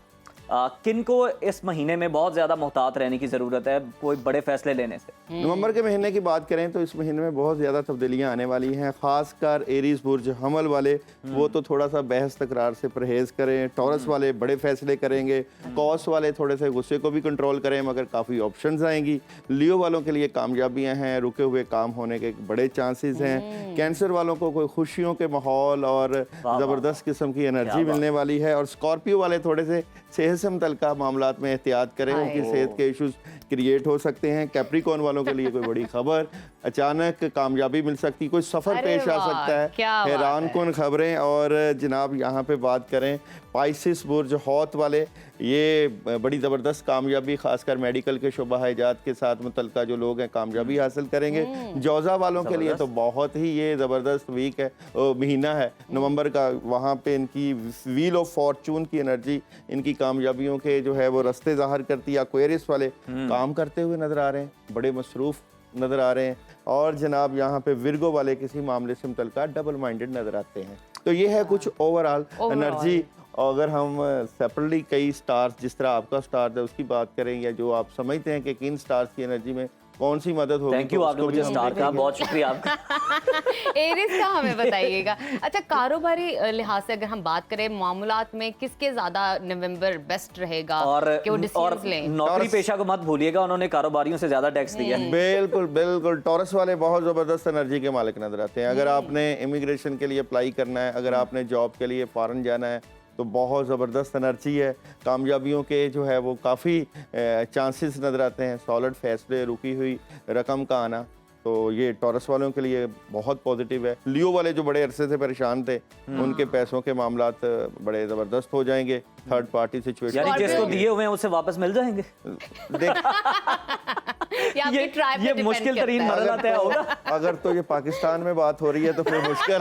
किन को इस महीने में बहुत ज़्यादा मोहतात रहने की ज़रूरत है कोई बड़े फैसले लेने से? नवंबर के महीने की बात करें तो इस महीने में बहुत ज़्यादा तब्दीलियां आने वाली हैं। ख़ासकर एरीज बुर्ज हमल वाले, वो तो थोड़ा सा बहस तकरार से परहेज़ करें। टॉरस वाले बड़े फैसले करेंगे। कॉस वाले थोड़े से गुस्से को भी कंट्रोल करें, मगर काफ़ी ऑप्शंस आएंगी। लियो वालों के लिए कामयाबियाँ हैं, रुके हुए काम होने के बड़े चांसेस हैं। कैंसर वालों को कोई खुशियों के माहौल और ज़बरदस्त किस्म की एनर्जी मिलने वाली है। और स्कॉर्पियो वाले थोड़े से सेहत से मुतल्लिका मामलात में एहतियात करें, उनकी सेहत के इश्यूज क्रिएट हो सकते हैं। कैप्रिकॉर्न वालों के लिए कोई बड़ी खबर, अचानक कामयाबी मिल सकती, कोई सफ़र पेश आ सकता है, हैरान कुन खबरें। और जनाब यहाँ पे बात करें पाइसिस बुर्ज हौत वाले, ये बड़ी ज़बरदस्त कामयाबी, खासकर मेडिकल के शुबा इजात के साथ मुतल्लिका जो लोग हैं कामयाबी हासिल करेंगे। जौज़ा वालों के लिए तो बहुत ही ये ज़बरदस्त वीक है, महीना है नवंबर का। वहाँ पे इनकी व्हील ऑफ फॉर्चून की एनर्जी इनकी कामयाबियों के जो है वो रास्ते ज़ाहिर करती है। एक्वेरियस वाले काम करते हुए नज़र आ रहे हैं, बड़े मसरूफ़ नज़र आ रहे हैं। और जनाब यहाँ पे विर्गो वाले किसी मामले से मुतल्लिका डबल माइंडेड नज़र आते हैं। तो ये है कुछ ओवरऑल एनर्जी। अगर हम सेपरेटली कई स्टार्स, जिस तरह आपका स्टार है उसकी बात करें, या जो आप समझते हैं कि किन स्टार्स की एनर्जी में कौन सी मदद होगी, थैंक यू, आपने मुझे स्टार कहा, बहुत शुक्रिया आपका। एरिस का हमें बताइएगा। अच्छा, कारोबारी लिहाज से अगर हम बात करें, मामलात में किसके ज्यादा नवंबर बेस्ट रहेगा कि वो डिसीजंस लें? नौकरी पेशा को मत भूलिएगा, उन्होंने कारोबारियों से ज्यादा टैक्स दिया है। बिल्कुल बिल्कुल। टॉरस वाले बहुत ज़बरदस्त एनर्जी के मालिक नजर आते हैं। अगर आपने इमिग्रेशन के लिए अप्लाई करना है, अगर आपने जॉब के लिए फॉरेन जाना है, तो बहुत ज़बरदस्त एनर्जी है। कामयाबियों के जो है वो काफ़ी चांसेस नज़र आते हैं। सॉलिड फैसले, रुकी हुई रकम का आना, तो ये टॉरस वालों के लिए बहुत पॉजिटिव है। लियो वाले जो बड़े अरसे से परेशान थे, उनके पैसों के मामलात बड़े ज़बरदस्त हो जाएंगे। थर्ड पार्टी सिचुएशन, यानी जिसको दिए हुए हैं उससे वापस मिल जाएंगे। ये मुश्किल तरीन मरहला तय होगा। अगर तो ये पाकिस्तान में बात हो रही है तो फिर मुश्किल।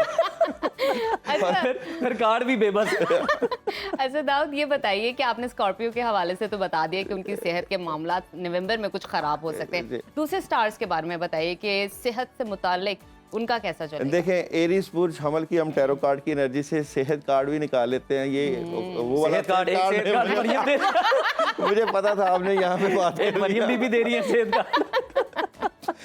फिर कार्ड भी बेबस। अच्छा दाऊद, ये बताइए कि आपने स्कॉर्पियो के हवाले से तो बता दिया कि उनकी सेहत के मामला नवंबर में कुछ खराब हो सकते हैं। दूसरे स्टार्स के बारे में बताइए कि सेहत से मुतालिक उनका कैसा चलेगा? देखें, एरीज बुर्ज हमल की हम टैरो कार्ड की एनर्जी से सेहत कार्ड भी निकाल लेते हैं। ये वो वाला कार्ड मुझे पता था आपने यहाँ पे बात मरियम बीबी दे रही है सेहत कार्ड।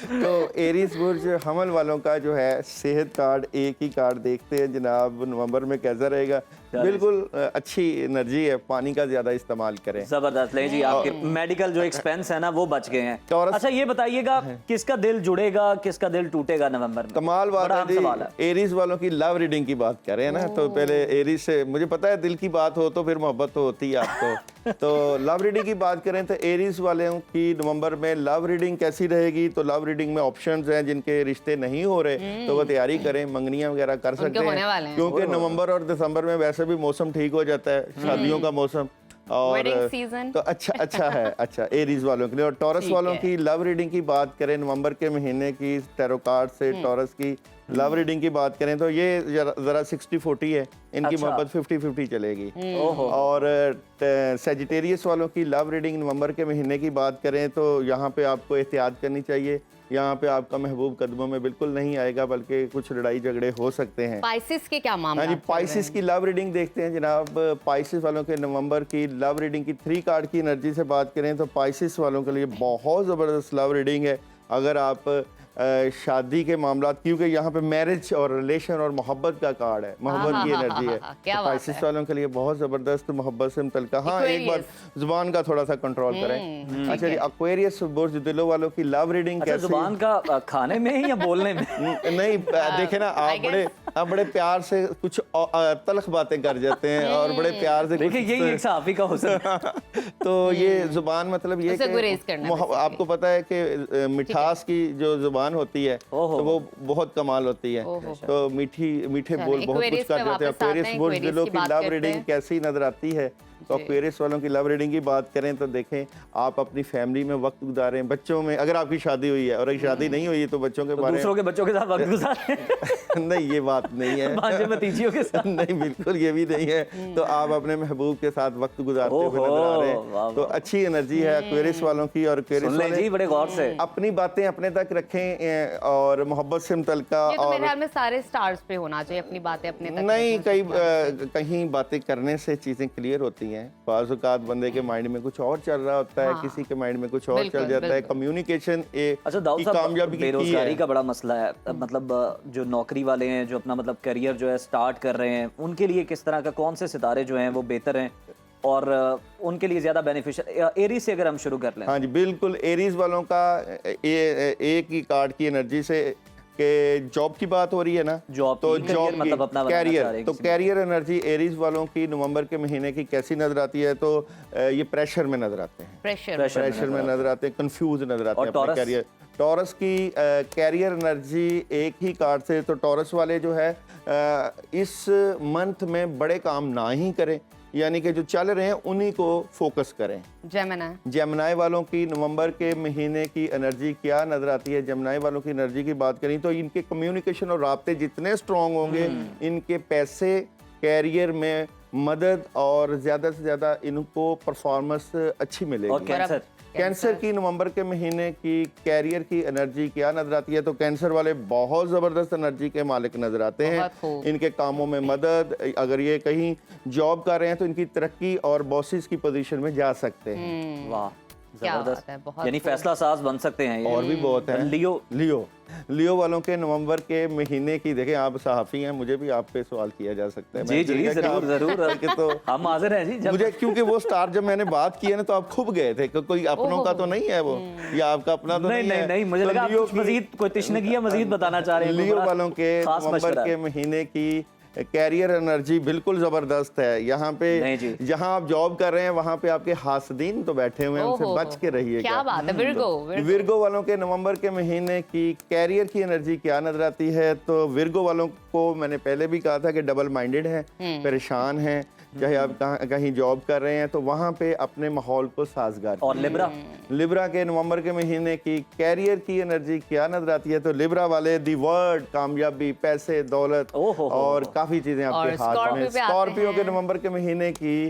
तो एरीज बुर्ज हमल वालों का जो है सेहत कार्ड, एक ही कार्ड देखते हैं जनाब नवंबर में कैसा रहेगा। बिल्कुल अच्छी एनर्जी है, पानी का ज्यादा इस्तेमाल करें। जबरदस्त। ले जी, आपके मेडिकल जो एक्सपेंस है ना वो बच गए हैं। अच्छा, ये बताइएगा किसका दिल जुड़ेगा, किसका दिल टूटेगा नवंबर में? कमाल बात है, एरीज वालों की लव रीडिंग की बात कर रहे हैं ना, तो पहले एरीज से मुझे पता है दिल की बात हो तो फिर मोहब्बत तो होती है आपको। तो लव रीडिंग की बात करें तो एरीज वालों की नवंबर में लव रीडिंग कैसी रहेगी? तो लव रीडिंग में ऑप्शंस हैं, जिनके रिश्ते नहीं हो रहे तो वो तैयारी करें, मंगनियां वगैरह कर सकते हैं, क्योंकि नवंबर और दिसंबर में वैसे भी मौसम ठीक हो जाता है, शादियों का मौसम। और तो अच्छा है। अच्छा, एरीज वालों के लिए। और टॉरस वालों की लव रीडिंग की बात करें, नवंबर के महीने की टैरो कार्ड से टॉरस की लव रीडिंग की बात करें तो ये जरा 60-40 है, इनकी मोहब्बत 50-50 चलेगी। और सेजिटेरियस वालों की लव रीडिंग नवंबर के महीने की बात करें तो यहाँ पे आपको एहतियात करनी चाहिए। यहाँ पे आपका महबूब कदमों में बिल्कुल नहीं आएगा, बल्कि कुछ लड़ाई झगड़े हो सकते हैं। पाइसिस के क्या मामला? हाँ जी, पाइसिस की लव रीडिंग देखते हैं जनाब। पाइसिस वालों के नवंबर की लव रीडिंग की 3 कार्ड की एनर्जी से बात करें तो पाइसिस वालों के लिए बहुत ज़बरदस्त लव रीडिंग है। अगर आप शादी के मामला, क्योंकि यहाँ पे मैरिज और रिलेशन और मोहब्बत का कार्ड है, मोहब्बत की एनर्जी है, क्या तो बात स्पाइसिस है। वालों के लिए बहुत ज़बरदस्त मोहब्बत से मुतल्लिका। हाँ, एक बार जुबान का थोड़ा सा कंट्रोल करें। अच्छा जी, एक्वेरियस बुर्ज दिलों वालों की लव रीडिंग अच्छा, कैसी? जुबान का खाने में है या बोलने में? नहीं, देखे ना, आप बड़े प्यार से कुछ तलख बातें कर जाते हैं और बड़े प्यार से देखिए यही एक सहाफ़ी का हुस्न है। तो ये जुबान मतलब ये उसे गुरेज कि करना basically। आपको पता है कि मिठास की जो जुबान होती है तो वो बहुत कमाल होती है। तो मीठे बोल बहुत कुछ कर जाते हैं। एक्वेरियस बुर्ज दिलों की लव रीडिंग कैसी नजर आती है? तो एक्वेरियस वालों की लव रीडिंग की बात करें तो देखें, आप अपनी फैमिली में वक्त गुजारें, बच्चों में, अगर आपकी शादी हुई है और अगर शादी नहीं हुई है तो बच्चों के बारे में, दूसरों के बच्चों के साथ वक्त गुजारें। नहीं, ये बात नहीं है। भांजे भतीजियों के साथ नहीं, बिल्कुल ये भी नहीं है। तो आप अपने महबूब के साथ वक्त गुजारते हुए नजर आ रहे हैं, तो अच्छी एनर्जी है एक्वेरियस वालों की। और एक्वेरियस सुन लें जी बड़े गौर से, अपनी बातें अपने तक रखें और मोहब्बत से मुतल्लिका। ये तो और मेरे ख्याल में सारे स्टार्स पे होना चाहिए, अपनी बातें अपने तक नहीं, रखना कहीं बातें करने से चीजें क्लियर होती हैं। बाज़ औक़ात बंदे के माइंड में कुछ और चल रहा होता है, किसी के माइंड में कुछ और चल जाता है। कम्युनिकेशन अच्छा दाऊद साहब, कामयाबी की बेरोजगारी है। का बड़ा मसला है। मतलब जो नौकरी वाले हैं, जो अपना मतलब करियर जो है स्टार्ट कर रहे हैं, उनके लिए किस तरह का, कौन से सितारे जो हैं वो बेहतर हैं और उनके लिए ज़्यादा बेनिफिशियल? एरीज से अगर हम शुरू कर लें। हाँ जी, बिल्कुल। एरीज वालों का एक ही कार्ड की एनर्जी से कि जॉब की बात हो रही है ना, जॉब तो की, जॉब career मतलब अपना बनाना चाह रहे कैरियर, हैं तो किसी ने। कैरियर एनर्जी एरीज वालों की नवंबर के महीने की कैसी नजर आती है? तो ये प्रेशर में नजर आते हैं, प्रेशर में नजर आते हैं, कंफ्यूज नजर आते और हैं अपने कैरियर। टॉरस की कैरियर एनर्जी एक ही कार्ड से, तो टॉरस वाले जो है इस मंथ में बड़े काम ना ही करें, यानी कि जो चल रहे हैं उन्हीं को फोकस करें। जेमिनाई वालों की नवंबर के महीने की एनर्जी क्या नजर आती है? जेमिनाई वालों की एनर्जी की बात करें तो इनके कम्युनिकेशन और राब्ते जितने स्ट्रांग होंगे, इनके पैसे, कैरियर में मदद और ज़्यादा से ज़्यादा इनको परफॉर्मेंस अच्छी मिलेगी। और कैंसर की नवंबर के महीने की कैरियर की एनर्जी क्या नजर आती है? तो कैंसर वाले बहुत ज़बरदस्त एनर्जी के मालिक नजर आते हैं। इनके कामों में मदद, अगर ये कहीं जॉब कर रहे हैं तो इनकी तरक्की और बॉसेस की पोजीशन में जा सकते हैं। वाह, जबरदस्त, यानी फैसला साज बन सकते हैं ये। और भी बहुत है। लियो वालों के नवंबर के महीने की, देखें आप सहाफ़ी हैं, मुझे भी आप पे सवाल किया जा सकता है। जी जी, जरूर तो हम हाजिर हैं जी। मुझे क्योंकि वो स्टार जब मैंने बात की है ना, तो आप खूब गए थे, कोई अपनों का तो नहीं है वो, या आपका अपना तो नहीं, मुझे लगा आप कुछ मजीद कोई तिश्नगियां मजीद बताना चाह रहे हैं। लियो वालों के नवंबर के महीने की कैरियर एनर्जी बिल्कुल जबरदस्त है। यहाँ पे जहाँ आप जॉब कर रहे हैं वहाँ पे आपके हासदीन तो बैठे हुए हैं, उनसे बच के रहिए। क्या बात है। विर्गो वालों के नवंबर के महीने की कैरियर की एनर्जी क्या नजर आती है? तो विर्गो वालों को मैंने पहले भी कहा था कि डबल माइंडेड है, परेशान है, चाहे आप कहीं जॉब कर रहे हैं तो वहाँ पे अपने माहौल को साजगार। और लिब्रा के नवंबर के महीने की कैरियर की एनर्जी क्या नजर आती है? तो लिब्रा वाले दी वर्ड, कामयाबी, पैसे, दौलत और काफी चीजें आपके हाथ में। स्कॉर्पियो के नवंबर के महीने की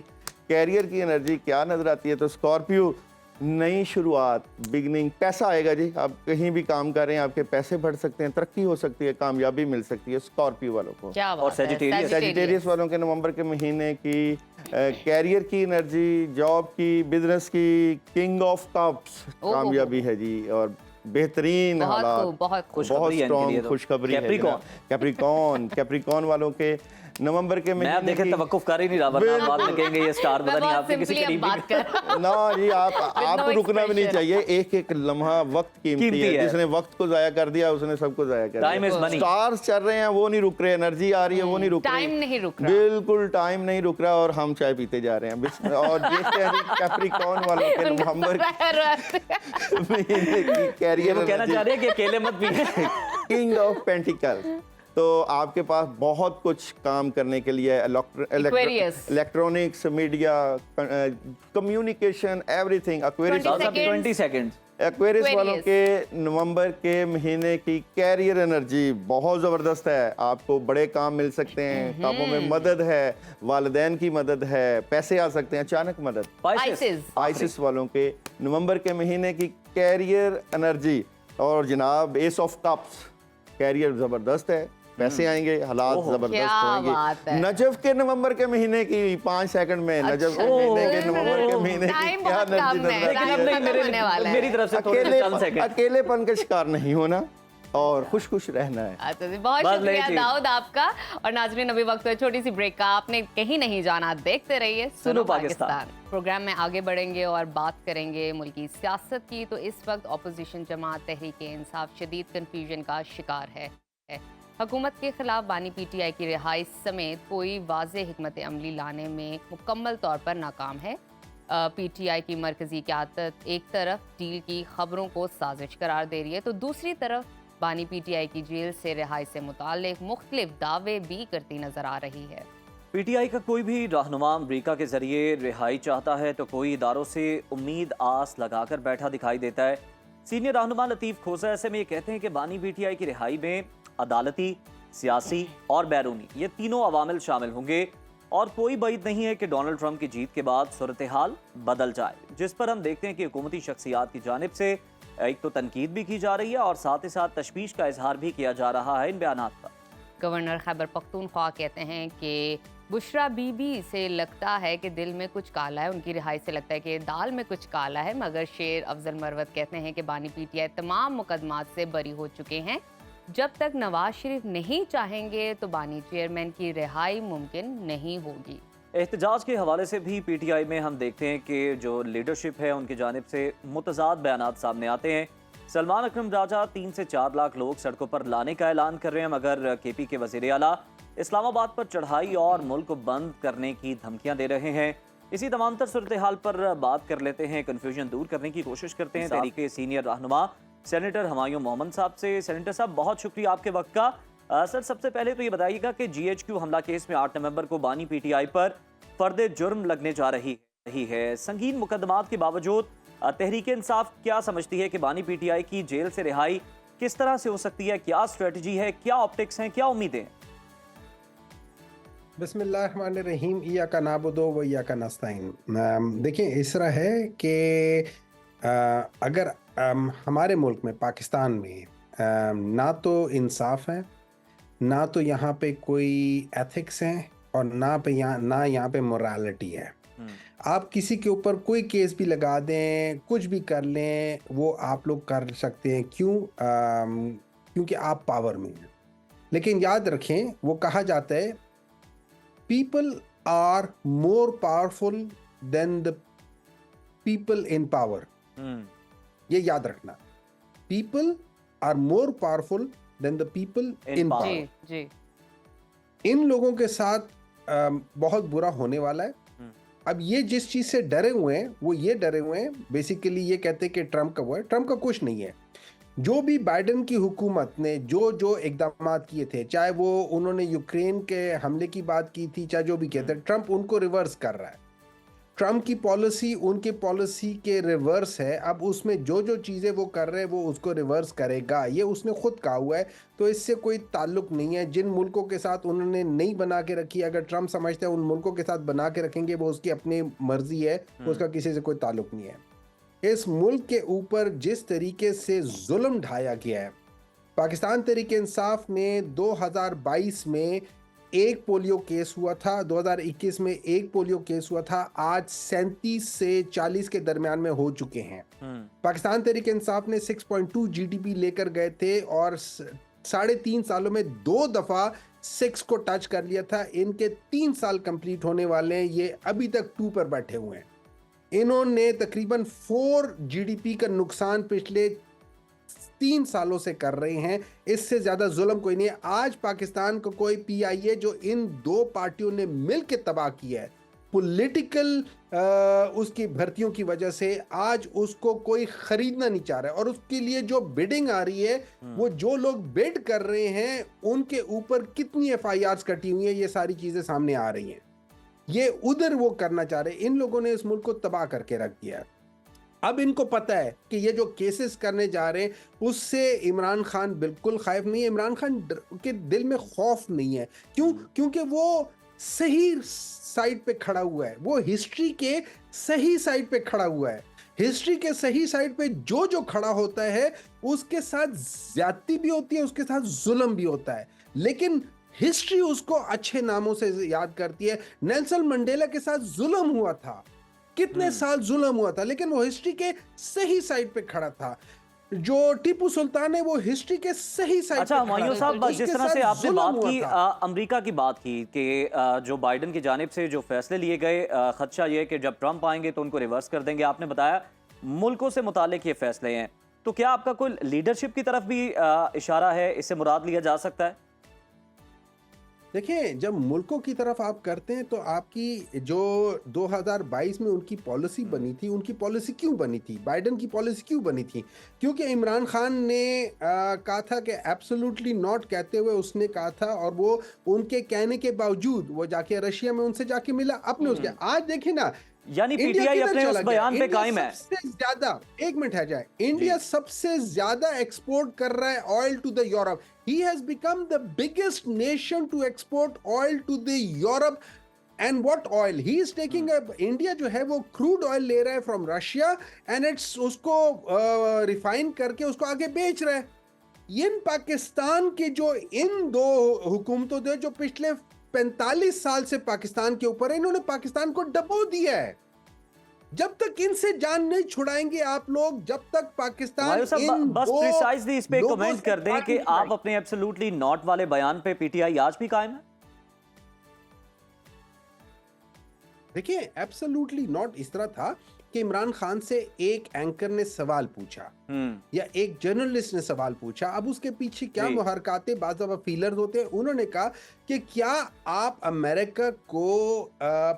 कैरियर की एनर्जी क्या नजर आती है? तो स्कॉर्पियो नई शुरुआत, बिगनिंग, पैसा आएगा जी। आप कहीं भी काम कर रहे हैं, आपके पैसे बढ़ सकते हैं, तरक्की हो सकती है, कामयाबी मिल सकती है स्कॉर्पियो वालों को। और सजिटेरियस वालों के नवंबर के महीने की कैरियर की एनर्जी, जॉब की, बिजनेस की, किंग ऑफ कप्स कामयाबी है जी, और बेहतरीन हालात, बहुत स्ट्रॉन्ग खुशखबरी है। कैप्रिकॉर्न वालों के नवंबर के महीने देखें तवक्कुफ कर ही नहीं रहा, वरना बाद में कहेंगे ये स्टार पता नहीं आपके किसी करीबी ना जी। आपको रुकना भी नहीं चाहिए, एक एक लम्हा वक्त कीमती है। जिसने वक्त को जाया कर दिया उसने सबको जाया कर दिया। स्टार्स चल रहे हैं वो नहीं रुक रहे, एनर्जी आ रही है वो नहीं रुक रही, बिल्कुल टाइम नहीं रुक रहा, और हम चाय पीते जा रहे हैं। और कैप्रिकॉर्न वालों के नवंबर कैरियर कहना चाह रहे हैं कि अकेले मत पिए। किंग ऑफ पेंटिकल, तो आपके पास बहुत कुछ काम करने के लिए, electronics, media, communication, everything. 20 second. Aquarius वालों के नवंबर के महीने की कैरियर एनर्जी बहुत ज़बरदस्त है। आपको बड़े काम मिल सकते हैं, कामों में मदद है, वालिदैन की मदद है, पैसे आ सकते हैं, अचानक मदद। आइसिस वालों के नवंबर के महीने की कैरियर एनर्जी, और जनाब एस ऑफ कप्स, कैरियर ज़बरदस्त है, पैसे आएंगे, हालात जबरदस्त क्या बात है। होंगे। नजफ के नवंबर के महीने की 5 सेकंड में, नजफ के महीने के नवंबर के महीने की टाइम क्या बहुत कम नजर है, आ रही टाइम खत्म होने वाला है। मेरी तरफ से थोड़े से चंद सेकंड। अकेलेपन का शिकार नहीं होना और खुश खुश रहना है। अच्छा जी, बहुत बस शुक्रिया नहीं थी। दाऊद आपका। और नाजरीन, अभी वक्त है छोटी सी ब्रेक का, आपने कहीं नहीं जाना, देखते रहिए सुनो पाकिस्तान। प्रोग्राम में आगे बढ़ेंगे और बात करेंगे मुल्की सियासत की। तो इस वक्त अपोजिशन जमात तहरीक इंसाफ शदीद कन्फ्यूजन का शिकार है। हुकूमत के खिलाफ बानी PTI की रिहाई समेत कोई वाज़ेह हिकमत अमली लाने में मुकम्मल तौर पर नाकाम है। PTI की मरकजी क़यादत एक तरफ डील की खबरों को साजिश करार दे रही है, तो दूसरी तरफ बानी PTI की जेल से रिहाई से मुताल्लिक मुख्तलिफ दावे भी करती नजर आ रही है। PTI का कोई भी रहनुमा अमरीका के जरिए रिहाई चाहता है तो कोई इदारों से उम्मीद आस लगाकर बैठा दिखाई देता है। सीनियर रहनुमा लतीफ़ खोसा ऐसे में ये कहते हैं कि बानी PTI की रिहाई में अदालती, सियासी और बैरूनी ये तीनों अवामिल शामिल होंगे और कोई बात नहीं है कि डोनाल्ड ट्रंप की जीत के बाद सूरत हाल बदल जाए, जिस पर हम देखते हैं कि हुकूमती शख्सियात की जानिब से एक तो तनकीद भी की जा रही है और साथ ही साथ तशवीश का इजहार भी किया जा रहा है इन बयानात पर। गवर्नर खैबर पख्तूनख्वा कहते हैं कि बुशरा बीबी से लगता है कि दिल में कुछ काला है, उनकी रिहाई से लगता है कि दाल में कुछ काला है, मगर शेर अफजल मरवत कहते हैं कि बानी PTI तमाम मुकदमात से बरी हो चुके हैं। जब तक नवाज शरीफ नहीं चाहेंगे तो बानी चेयरमैन की रिहाई मुमकिन नहीं होगी। एहतजाज के हवाले से भी PTI में हम देखते हैं कि जो लीडरशिप है उनकी जानिब से मुतज़ाद बयानात सामने आते हैं। सलमान अकरम राजा 3 से 4 लाख लोग सड़कों पर लाने का ऐलान कर रहे हैं, मगर KP के वज़ीर आला इस्लामाबाद पर चढ़ाई और मुल्क को बंद करने की धमकियां दे रहे हैं। इसी तमाम तर सूरत हाल पर बात कर लेते हैं, कन्फ्यूजन दूर करने की कोशिश करते हैं तहरीक सीनियर रहनुमा सेनेटर हुमायूं मोहम्मद साहब से। सेनेटर साहब, बहुत शुक्रिया आपके वक्त का। सर, सबसे पहले तो ये बताइएगा कि GHQ हमला केस में 8 नवंबर को बानी PTI पर फर्द जुर्म लगने जा रही है। संगीन मुकदमात के बावजूद तहरीक इंसाफ क्या समझती है कि बानी PTI की जेल से रिहाई किस तरह से हो सकती है? क्या स्ट्रेटजी है, क्या ऑप्टिक्स हैं, क्या उम्मीदें? बिस्मिल्लाहिर्रहमानिर्रहीम, इय्याका नाबुदु व इय्याका नस्तईन। देखिए, इस तरह है कि अगर हमारे मुल्क में, पाकिस्तान में ना तो इंसाफ है, ना तो यहाँ पे कोई एथिक्स है और ना यहाँ पे मोरालिटी है। आप किसी के ऊपर कोई केस भी लगा दें, कुछ भी कर लें, वो आप लोग कर सकते हैं। क्यों? क्योंकि आप पावर में हैं। लेकिन याद रखें, वो कहा जाता है people are more powerful than the people in power. ये याद रखना, people are more powerful than the people in power. जी। इन लोगों के साथ बहुत बुरा होने वाला है। अब ये जिस चीज से डरे हुए हैं, वो ये डरे हुए हैं, बेसिकली ये कहते हैं कि ट्रंप का वो है। ट्रंप का कुछ नहीं है। जो भी बाइडेन की हुकूमत ने जो इकदाम किए थे, चाहे वो उन्होंने यूक्रेन के हमले की बात की थी, चाहे जो भी कहते हैं, ट्रंप उनको रिवर्स कर रहा है। ट्रंप की पॉलिसी उनके पॉलिसी के रिवर्स है। अब उसमें जो चीज़ें वो कर रहे हैं वो उसको रिवर्स करेगा, ये उसने खुद कहा हुआ है। तो इससे कोई ताल्लुक नहीं है। जिन मुल्कों के साथ उन्होंने नहीं बना के रखी, अगर ट्रंप समझते हैं उन मुल्कों के साथ बना के रखेंगे, वो उसकी अपनी मर्जी है, उसका किसी से कोई ताल्लुक नहीं है। इस मुल्क के ऊपर जिस तरीके से जुल्म ढाया गया है, पाकिस्तान तहरीक इंसाफ ने 2022 में एक पोलियो केस हुआ था, 2021 में एक पोलियो केस हुआ था, आज 37 से 40 के दरमियान में हो चुके हैं। पाकिस्तान तहरीक इंसाफ ने 6.2 GDP लेकर गए थे और 3.5 सालों में 2 दफा 6 को टच कर लिया था। इनके 3 साल कंप्लीट होने वाले हैं, ये अभी तक 2 पर बैठे हुए हैं। इन्होंने तकरीबन 4 GDP का नुकसान पिछले 3 सालों से कर रहे हैं। इससे ज्यादा जुल्म कोई नहीं है। आज पाकिस्तान को कोई PIA जो इन 2 पार्टियों ने मिलकर तबाह किया है, पॉलिटिकल उसकी भर्तियों की वजह से, आज उसको कोई खरीदना नहीं चाह रहा है। और उसके लिए जो बिडिंग आ रही है, वो जो लोग बिड कर रहे हैं उनके ऊपर कितनी FIRs कटी हुई है, ये सारी चीजें सामने आ रही हैं। ये उधर वो करना चाह रहे हैं। इन लोगों ने इस मुल्क को तबाह करके रख दिया है। अब इनको पता है कि ये जो केसेस करने जा रहे हैं उससे इमरान खान बिल्कुल खौफ नहीं है। इमरान खान के दिल में खौफ नहीं है। क्यों? क्योंकि वो सही साइड पे खड़ा हुआ है। वो हिस्ट्री के सही साइड पे खड़ा हुआ है। हिस्ट्री के सही साइड पे जो खड़ा होता है उसके साथ ज्यादती भी होती है, उसके साथ जुल्म भी होता है। लेकिन हिस्ट्री उसको अच्छे नामों से याद करती है। नेल्सन मंडेला के साथ जुल्म हुआ था, कितने साल जुल्म हुआ था, लेकिन वो हिस्ट्री के सही साइड पे खड़ा था। जो टीपू सुल्तान है वो हिस्ट्री के सही साइड अच्छा पे खड़ा हुमायूं था। साहब, उसके जिस तरह साथ से आपने जुल्म बात हुआ की था। अमेरिका की बात की कि जो बाइडेन की जानिब से जो फैसले लिए गए, खदशा ये कि जब ट्रंप आएंगे तो उनको रिवर्स कर देंगे। आपने बताया मुल्कों से मुतालिक ये फैसले हैं, तो क्या आपका कोई लीडरशिप की तरफ भी इशारा है, इससे मुराद लिया जा सकता है? देखिए, जब मुल्कों की तरफ आप करते हैं तो आपकी जो 2022 में उनकी पॉलिसी बनी थी, उनकी पॉलिसी क्यों बनी थी, बाइडेन की पॉलिसी क्यों बनी थी? क्योंकि इमरान खान ने कहा था कि एब्सोल्युटली नॉट कहते हुए उसने कहा था, और वो उनके कहने के बावजूद वो जाके रशिया में उनसे जाके मिला अपने उसके। आज देखिए ना, यानी इंडिया पीटीआई किधर अपने चला उस गया? बयान पे इंडिया कायम है। सबसे ज्यादा, एक मिनट है जाए, इंडिया सबसे ज्यादा एक्सपोर्ट कर रहा है oil to the Europe. He has become the biggest nation to export oil to the Europe. And what oil he is taking? India जो है वो क्रूड ऑयल ले रहा है फ्रॉम रशिया एंड इट्स उसको रिफाइन करके उसको आगे बेच रहा है। इन पाकिस्तान के जो इन दो हुकूमतों ने जो पिछले 45 साल से पाकिस्तान के ऊपर है, इन्होंने पाकिस्तान को डबो दिया है। जब तक इनसे जान नहीं छुड़ाएंगे आप लोग, जब तक पाकिस्तान इन बस दो प्रिसाइजली इस पे लोगों कमेंट से कर दें बात कि नहीं आप करेंगे। अपने एब्सोल्युटली नॉट वाले बयान पे पीटीआई आज भी कायम है? देखिए, एब्सोल्युटली नॉट इस तरह था कि इमरान खान से एक एंकर ने सवाल पूछा या एक जर्नलिस्ट ने सवाल पूछा, अब उसके पीछे क्या जी। मुहरकाते बाज़ दफा फीलर्स होते हैं। उन्होंने कहा कि क्या आप अमेरिका को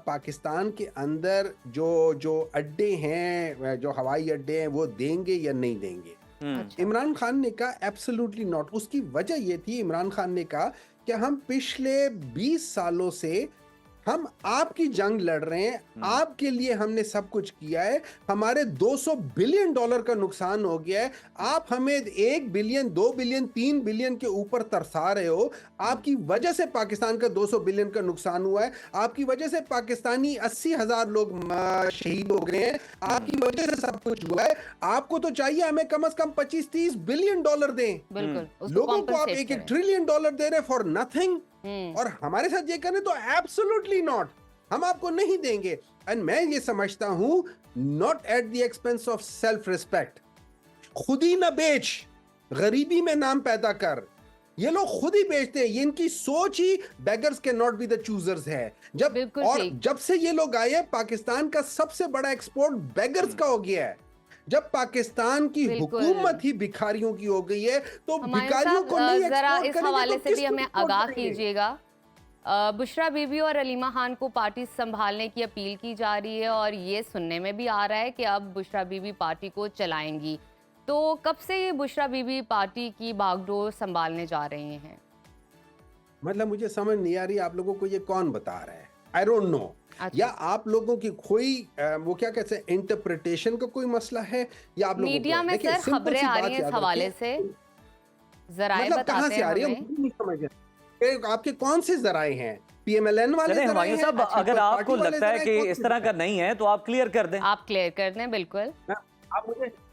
पाकिस्तान के अंदर जो अड्डे हैं, जो हवाई अड्डे हैं, वो देंगे या नहीं देंगे? अच्छा। इमरान खान ने कहा एब्सोल्युटली नॉट। उसकी वजह ये थी, इमरान खान ने कहा कि हम पिछले 20 सालों से हम आपकी जंग लड़ रहे हैं, आपके लिए हमने सब कुछ किया है, हमारे 200 बिलियन डॉलर का नुकसान हो गया है, आप हमें 1 बिलियन 2 बिलियन 3 बिलियन के ऊपर तरसा रहे हो। आपकी वजह से पाकिस्तान का 200 बिलियन का नुकसान हुआ है, आपकी वजह से पाकिस्तानी 80,000 लोग शहीद हो गए हैं, आपकी वजह से सब कुछ हुआ है। आपको तो चाहिए हमें कम से कम 25-30 बिलियन डॉलर दें। बिल्कुल, उसको लोगों को आप compensate 1-1 करें। ट्रिलियन डॉलर दे रहे हैं फॉर नथिंग, और हमारे साथ ये करें तो एब्सोल्युटली नॉट, हम आपको नहीं देंगे। एंड मैं ये समझता हूं, not at the expense of self respect. खुद ही ना बेच, गरीबी में नाम पैदा कर। ये लोग खुद ही बेचते हैं, ये इनकी सोच ही बेगर्स के नॉट बी द चूजर्स है। जब बिल्कुल और ठीक। जब से ये लोग आए हैं, पाकिस्तान का सबसे बड़ा एक्सपोर्ट बेगर्स का हो गया है। जब पाकिस्तान की बिल्कुल। हुकूमत ही भिखारियों की हो गई है, तो हुमायूं भिखारियों साहब, को नहीं जरा एक्सपोर्ट इस करेंगे हवाले तो से भी किसको हमें एक्सपोर्ट आगाह करेंगे? कीजिएगा। बुशरा बीबी और अलीमा खान को पार्टी संभालने की अपील की जा रही है और ये सुनने में भी आ रहा है कि अब बुशरा बीबी पार्टी को चलाएंगी। तो कब से ये बुशरा बीबी पार्टी की बागडोर संभालने जा रही हैं? मतलब मुझे समझ नहीं आ रही आप लोगों को ये कौन बता रहा है, आई डोंट नो। अच्छा। या आप लोगों की कोई वो क्या कहते हैं, इंटरप्रिटेशन का कोई मसला है, या आप लोगों मीडिया को में देखिए, सर सिंपल खबरें सी आ बात रही हैं इस याद हवाले रखिए। से, जराए मतलब कहाँ बताते से हैं आ रही है हमें। मुझे नहीं समझ रहा। आपके कौन से जराए हैं? पीएमएलएन वाले चले जराए हुमायूं हैं? साहब, अच्छा, अगर कोई आपको पार्टी वाले लगता है जराए, कि कौन इस से तरह जराए? का नहीं है तो आप क्लियर कर दें। आप क्लियर कर दें, बिल्कुल।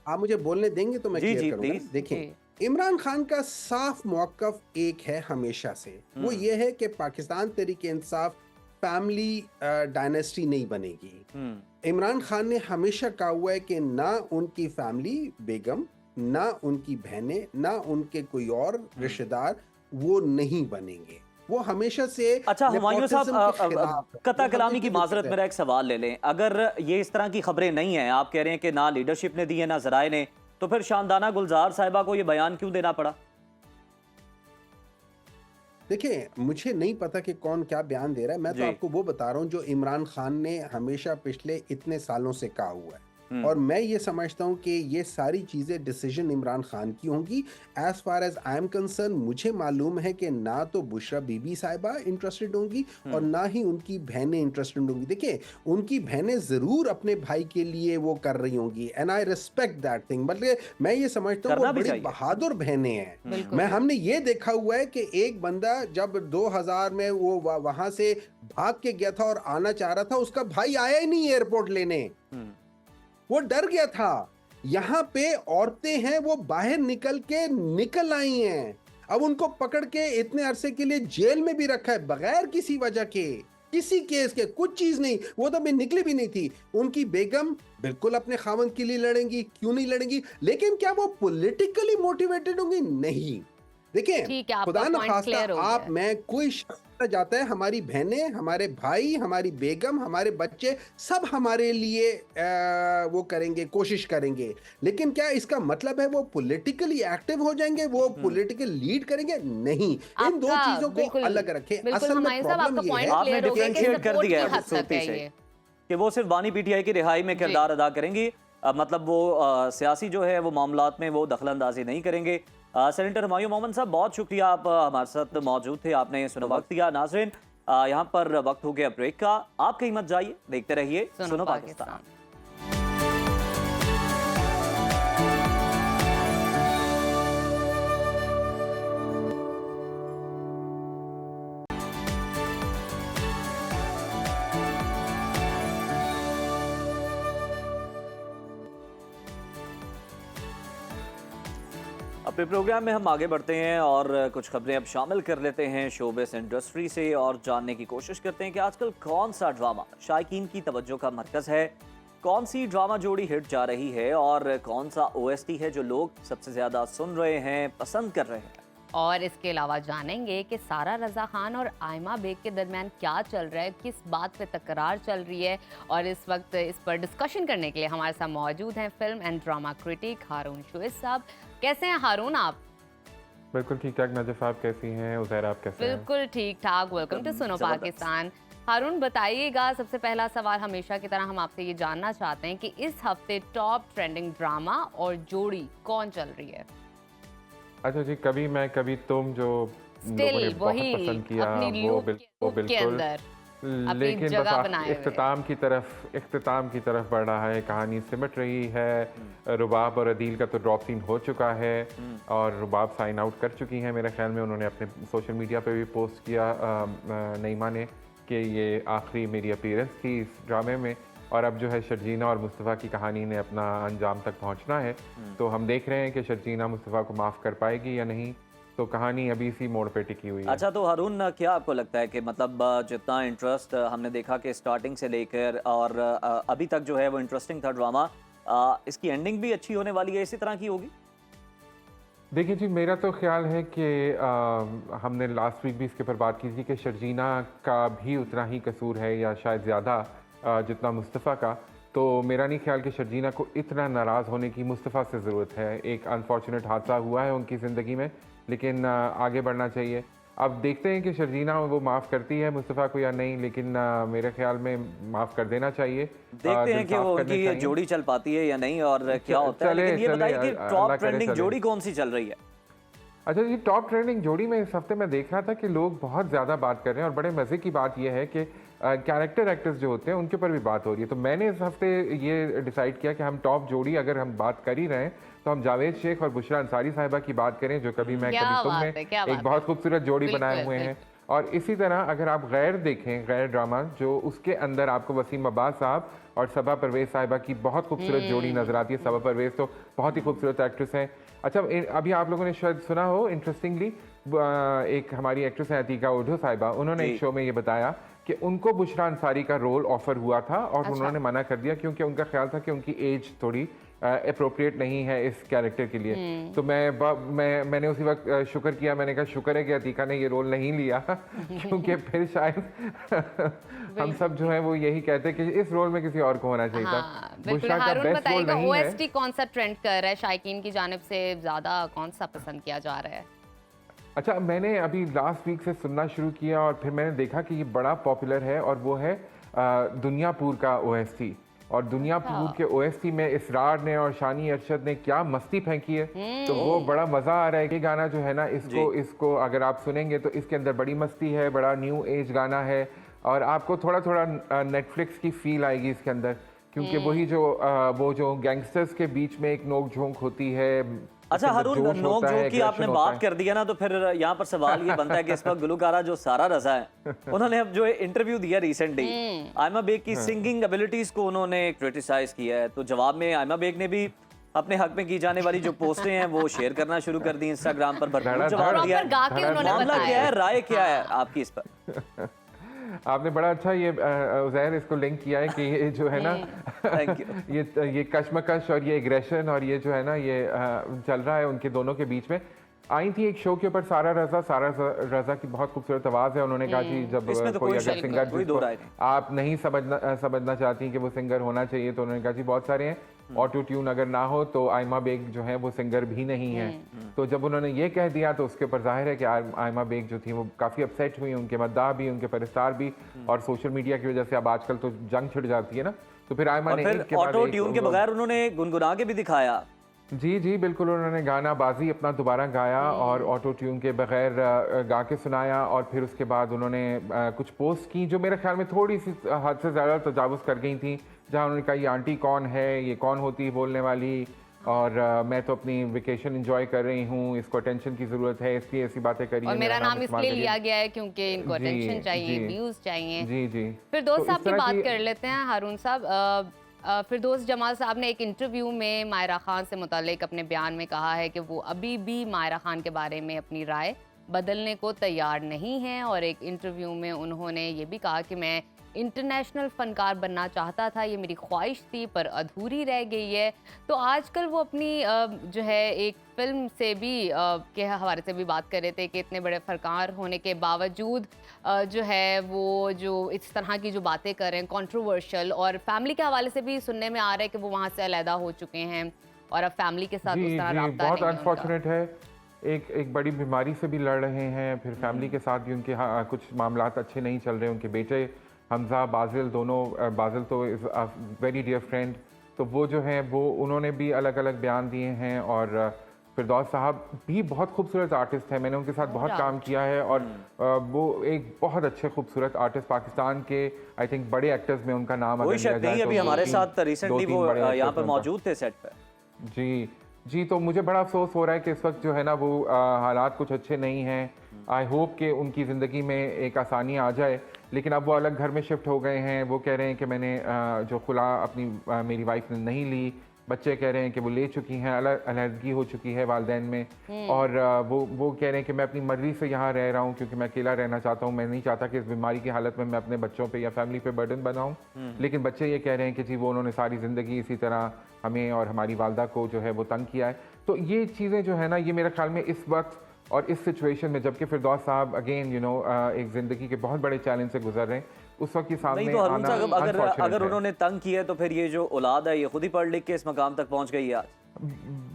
आप मुझे बोलने देंगे तो मैं जी, क्लियर जी, करूंगा। प्लीज। देखिए, इमरान खान का साफ मौकफ एक है हमेशा से, वो ये है कि पाकिस्तान तहरीक इंसाफ फैमिली डायनेस्टी नहीं बनेगी। इमरान खान ने हमेशा कहा हुआ है कि ना उनकी फैमिली बेगम, ना उनकी बहनें, ना उनके कोई और रिश्तेदार वो नहीं बनेंगे। वो हमेशा से अच्छा हुमायूं nepotism के साहब, खिलाफ है। कता वो कलामी हमेशा की से माजरत, है। मेरा एक सवाल ले लें। अगर ये इस तरह की खबरें नहीं हैं, आप कह रहे हैं कि ना लीडरशिप ने दी है ना जराए ने, तो फिर शानदाना गुलजार साहिबा को ये बयान क्यों देना पड़ा? देखिए, मुझे नहीं पता कि कौन क्या बयान दे रहा है, मैं तो जी। आपको वो बता रहा हूँ जो इमरान खान ने हमेशा पिछले इतने सालों से कहा हुआ है। और मैं ये समझता हूँ कि ये सारी चीज़ें डिसीजन इमरान खान की होंगी। As far as I am concerned, मुझे मालूम है कि ना तो बुशरा बीबी साहिबा इंटरेस्टेड होंगी और ना ही उनकी बहनें इंटरेस्टेड होंगी। देखिए, उनकी बहनें ज़रूर अपने भाई के लिए वो कर रही होंगी, and I respect that thing. बल्कि मैं ये समझता हूँ करना वो भी बड़ी चाहिए। बहादुर बहनें हैं। बिल्कुल। मैं हमने ये देखा हुआ है कि एक बंदा जब 2000 में वो वहां से भाग के गया था और आना चाह रहा था, उसका भाई आया ही नहीं एयरपोर्ट लेने, वो डर गया था। यहाँ पे औरतें हैं, वो बाहर निकल आई हैं। अब उनको पकड़ के इतने अरसे के लिए जेल में भी रखा है बगैर किसी वजह के, किसी केस के, कुछ चीज नहीं, वो तो भी निकली भी नहीं थी। उनकी बेगम बिल्कुल अपने खामन के लिए लड़ेंगी, क्यों नहीं लड़ेंगी, लेकिन क्या वो पॉलिटिकली मोटिवेटेड होंगी? नहीं। देखिए, खुदा न खास्ता आप मैं कोई शख्स जाता है, हमारी बहनें, हमारे भाई, हमारी बेगम, हमारे बच्चे सब हमारे लिए वो करेंगे, कोशिश करेंगे, लेकिन क्या इसका मतलब है वो पॉलिटिकली एक्टिव हो जाएंगे, वो पॉलिटिकल लीड करेंगे? नहीं। इन दो चीजों को अलग रखें। असल में प्रॉब्लम ये है, आपने डिफरेंशिएट कर दिया है खूबसूरती से कि वो सिर्फ बानी पीटीआई की रिहाई में किरदार अदा करेंगी, मतलब वो सियासी जो है वो मामलात में वो दखलंदाजी नहीं करेंगे। सेनेटर हुमायूं मोहम्मद साहब, बहुत शुक्रिया, आप हमारे साथ मौजूद थे, आपने सुनो वक्त दिया। नाज़रीन, यहाँ पर वक्त हो गया ब्रेक का, आप कहीं मत जाइए, देखते रहिए सुनो पाकिस्तान। अपने प्रोग्राम में हम आगे बढ़ते हैं और कुछ खबरें अब शामिल कर लेते हैं शोबिस इंडस्ट्री से और जानने की कोशिश करते हैं कि आजकल कौन सा ड्रामा शायकीन की तवज्जो का मरकज़ है, कौन सी ड्रामा जोड़ी हिट जा रही है और कौन सा ओएसटी है जो लोग सबसे ज़्यादा सुन रहे हैं, पसंद कर रहे हैं। और इसके अलावा जानेंगे कि सारा रज़ा खान और आयमा बेग के दरमियान क्या चल रहा है, किस बात पे तकरार चल रही है। और इस वक्त इस पर डिस्कशन करने के लिए हमारे साथ मौजूद हैं फिल्म एंड ड्रामा क्रिटिक हारून शुइब साहब। कैसे हैं हारून आप? बिल्कुल ठीक ठाक। नजफ साहब कैसी हैं? उज़ैर आप कैसे हैं? बिल्कुल ठीक ठाक। Welcome to Suno Pakistan. हारून बताइएगा, सबसे पहला सवाल हमेशा की तरह हम आपसे ये जानना चाहते हैं कि इस हफ्ते टॉप ट्रेंडिंग ड्रामा और जोड़ी कौन चल रही है? अच्छा जी, कभी मैं कभी तुम, जो लोगों ने बहुत पसंद किया, वो बिल्कुल, लेकिन बस इख्तिताम की तरफ बढ़ रहा है, कहानी सिमट रही है। रुबाब और अदील का तो ड्रॉप सीन हो चुका है और रुबाब साइन आउट कर चुकी हैं मेरे ख्याल में, उन्होंने अपने सोशल मीडिया पे भी पोस्ट किया नईमा ने कि ये आखिरी मेरी अपीयरेंस थी इस ड्रामे में, और अब जो है शर्जीना और मुस्तफ़ा की कहानी ने अपना अंजाम तक पहुंचना है। तो हम देख रहे हैं कि शर्जीना मुस्तफ़ा को माफ़ कर पाएगी या नहीं, तो कहानी अभी इसी मोड़ पे टिकी हुई है। अच्छा, तो हारून, क्या आपको लगता है कि मतलब जितना इंटरेस्ट हमने देखा कि स्टार्टिंग से लेकर और अभी तक जो है वो इंटरेस्टिंग था ड्रामा, इसकी एंडिंग भी अच्छी होने वाली है, इसी तरह की होगी? देखिए जी, मेरा तो ख्याल है कि हमने लास्ट वीक भी इसके ऊपर बात की थी कि शर्जीना का भी उतना ही कसूर है या शायद ज़्यादा जितना मुस्तफ़ा का। तो मेरा नहीं ख्याल कि शर्जीना को इतना नाराज़ होने की मुस्तफ़ा से ज़रूरत है। एक अनफॉर्चुनेट हादसा हुआ है उनकी ज़िंदगी में, लेकिन आगे बढ़ना चाहिए। अब देखते हैं कि शर्जीना वो माफ़ करती है मुस्तफ़ा को या नहीं, लेकिन मेरे ख्याल में माफ़ कर देना चाहिए। देखते हैं कि वो उनकी ये जोड़ी चल पाती है या नहीं और क्या होता है। लेकिन ये बताइए कि टॉप ट्रेंडिंग जोड़ी कौन सी चल रही है? अच्छा जी, टॉप ट्रेंडिंग जोड़ी में इस हफ्ते मैं देख रहा था कि लोग बहुत ज़्यादा बात कर रहे हैं और बड़े मज़े की बात यह है कि कैरेक्टर एक्टर्स जो होते हैं उनके ऊपर भी बात हो रही है। तो मैंने इस हफ्ते ये डिसाइड किया कि हम टॉप जोड़ी अगर हम बात कर ही रहे हैं तो हम जावेद शेख और बुशरा अंसारी साहिबा की बात करें, जो कभी मैं कभी तुम में एक बहुत खूबसूरत जोड़ी बनाए हुए हैं। और इसी तरह अगर आप गैर देखें, गैर ड्रामा, जो उसके अंदर आपको वसीम अब्बास साहब और सबा परवेज़ साहिबा की बहुत खूबसूरत जोड़ी नज़र आती है। सबा परवेज़ तो बहुत ही खूबसूरत एक्ट्रेस हैं। अच्छा, अभी आप लोगों ने शायद सुना हो, इंटरेस्टिंगली एक हमारी एक्ट्रेस है अतीका ओढो साहिबा, उन्होंने एक शो में ये बताया कि उनको बुशरा अंसारी का रोल ऑफर हुआ था और उन्होंने मना कर दिया क्योंकि उनका ख्याल था कि उनकी एज थोड़ी अप्रोप्रिएट नहीं है इस कैरेक्टर के लिए। तो मैंने उसी वक्त शुक्र किया, मैंने कहा शुक्र है कि अतीका ने ये रोल नहीं लिया क्योंकि फिर शायद हम सब जो है वो यही कहते कि इस रोल में किसी और को होना चाहिए था। बुशरा का बेस्ट रोल नहीं है। ओएसटी कौन सा ट्रेंड कर रहा है, शायकीन की जानिब से ज्यादा कौन सा पसंद किया जा रहा है? अच्छा, मैंने अभी लास्ट वीक से सुनना शुरू किया और फिर मैंने देखा कि ये बड़ा पॉपुलर है और वो है दुनियापुर का ओएसटी। और दुनियापुर के ओएसटी में इसरार ने और शानी अरशद ने क्या मस्ती फेंकी है, तो वो बड़ा मज़ा आ रहा है। ये गाना जो है ना, इसको अगर आप सुनेंगे तो इसके अंदर बड़ी मस्ती है, बड़ा न्यू एज गाना है और आपको थोड़ा थोड़ा नेटफ्लिक्स की फील आएगी इसके अंदर, क्योंकि वही वो जो गैंगस्टर्स के बीच में एक नोक झोंक होती है। अच्छा हारून, नोक झोंक की आपने बात कर दिया ना, तो फिर यहाँ पर सवाल ये बनता है कि इस वक्त गुलकारा जो सारा रज़ा है, उन्होंने अब जो इंटरव्यू दिया रिसेंटली, आयमा बेग की सिंगिंग एबिलिटीज को उन्होंने क्रिटिसाइज किया है। तो जवाब में आयमा बेग ने भी अपने हक में की जाने वाली जो पोस्टें हैं वो शेयर करना शुरू कर दी इंस्टाग्राम पर, भरपूर जवाब दिया। प्रॉपर गा के उन्होंने मामला क्या बताया है, राय क्या है आपकी इस पर? आपने बड़ा अच्छा ये उज़ैर इसको लिंक किया है कि ये जो है ना थैंक यू। ये कश्मकश और ये एग्रेशन और ये जो है ना ये चल रहा है उनके दोनों के बीच में। आई थी एक शो के ऊपर सारा रज़ा की बहुत खूबसूरत आवाज़ है। उन्होंने कहा कि जब इसमें तो कोई कोई अगर शक सिंगर नहीं, कोई दो राय जिसको आप नहीं समझना चाहती कि वो सिंगर होना चाहिए, तो उन्होंने कहा जी बहुत सारे हैं, ऑटो ट्यून अगर ना हो तो आयमा बेग जो है वो सिंगर भी नहीं है। तो जब उन्होंने ये कह दिया तो उसके ऊपर जाहिर है कि आयमा बेग जो थी वो काफ़ी अपसेट हुई, उनके मद्दाह भी, उनके परस्तार भी, और सोशल मीडिया की वजह से अब आजकल तो जंग छिड़ जाती है ना, तो फिर आयमा और ने फिर ऑटो ट्यून के बगैर उन्होंने गुनगुना के भी दिखाया। जी बिल्कुल, उन्होंने गाना बाजी अपना दोबारा गाया और ऑटो ट्यून के बगैर गा के सुनाया, और फिर उसके बाद उन्होंने कुछ पोस्ट की जो मेरे ख्याल में थोड़ी सी हद से ज़्यादा तजावुज़ कर गई थी, जहां उन्होंने कहा ये आंटी कौन है, ये कौन होती है बोलने वाली, और मैं तो अपनी वेकेशन एंजॉय कर रही हूँ, इसको अटेंशन की ज़रूरत है, इसलिए ऐसी बातें करी। और मेरा नाम इसलिए लिया गया है क्योंकि इनको अटेंशन चाहिए, व्यूज़ चाहिए। जी फिरदौस तो साहब इस की तरह बात कर लेते हैं। हारून साहब, फिरदौस जमाल साहब ने एक इंटरव्यू में मायरा खान से मुतालिक अपने बयान में कहा है कि वो अभी भी मायरा खान के बारे में अपनी राय बदलने को तैयार नहीं हैं, और एक इंटरव्यू में उन्होंने ये भी कहा कि मैं इंटरनेशनल फ़नकार बनना चाहता था, ये मेरी ख्वाहिश थी पर अधूरी रह गई है। तो आजकल वो अपनी जो है एक फ़िल्म से भी के हवाले से भी बात कर रहे थे कि इतने बड़े फ़नकार होने के बावजूद जो है वो जो इस तरह की जो बातें कर रहे हैं कंट्रोवर्शियल, और फैमिली के हवाले से भी सुनने में आ रहा है कि वो वहाँ से अलहदा हो चुके हैं और अब फैमिली के साथ उस तरह राब्ता बहुत नहीं है उनका। अनफॉर्चुनेट है। एक बड़ी बीमारी से भी लड़ रहे हैं, फिर फैमिली के साथ भी उनके कुछ मामलात अच्छे नहीं चल रहे। उनके बेटे हमजा, बाजिल, दोनों, बाजिल तो is a very dear friend, तो वो जो हैं वो उन्होंने भी अलग अलग बयान दिए हैं। और फिरदौस साहब भी बहुत खूबसूरत आर्टिस्ट हैं, मैंने उनके साथ बहुत काम किया है, और वो एक बहुत अच्छे खूबसूरत आर्टिस्ट, पाकिस्तान के आई थिंक बड़े एक्टर्स में उनका नाम कोई शक नहीं, अभी हमारे साथ रिसेंटली वो यहाँ पर मौजूद थे सेट पर। जी तो मुझे बड़ा अफसोस हो रहा है कि इस वक्त जो है ना वो हालात कुछ अच्छे नहीं हैं। आई होप कि उनकी ज़िंदगी में एक आसानी आ जाए, लेकिन अब वो अलग घर में शिफ्ट हो गए हैं। वो कह रहे हैं कि मैंने जो खुला अपनी मेरी वाइफ ने नहीं ली, बच्चे कह रहे हैं कि वो ले चुकी हैं, अलहदगी हो चुकी है वालिदैन में, और वो कह रहे हैं कि मैं अपनी मर्ज़ी से यहाँ रह रहा हूँ क्योंकि मैं अकेला रहना चाहता हूँ, मैं नहीं चाहता कि इस बीमारी की हालत में मैं अपने बच्चों पे या फैमिली पे बर्डन बनाऊँ। लेकिन बच्चे ये कह रहे हैं कि जी वो उन्होंने सारी ज़िंदगी इसी तरह हमें और हमारी वालदा को जो है वो तंग किया है। तो ये चीज़ें जो है ना, ये मेरे ख्याल में इस वक्त और इस सिचुएशन में, जबकि फिरदौस साहब अगेन एक ज़िंदगी के बहुत बड़े चैलेंज से गुजर रहे हैं, उस वक्त की सामने नहीं तो हरून आना साहब, अगर unfortunate है। उन्होंने तंग किया है तो फिर ये जो औलाद है ये खुद ही पढ़ लिख के इस मकाम तक पहुंच गई है आज।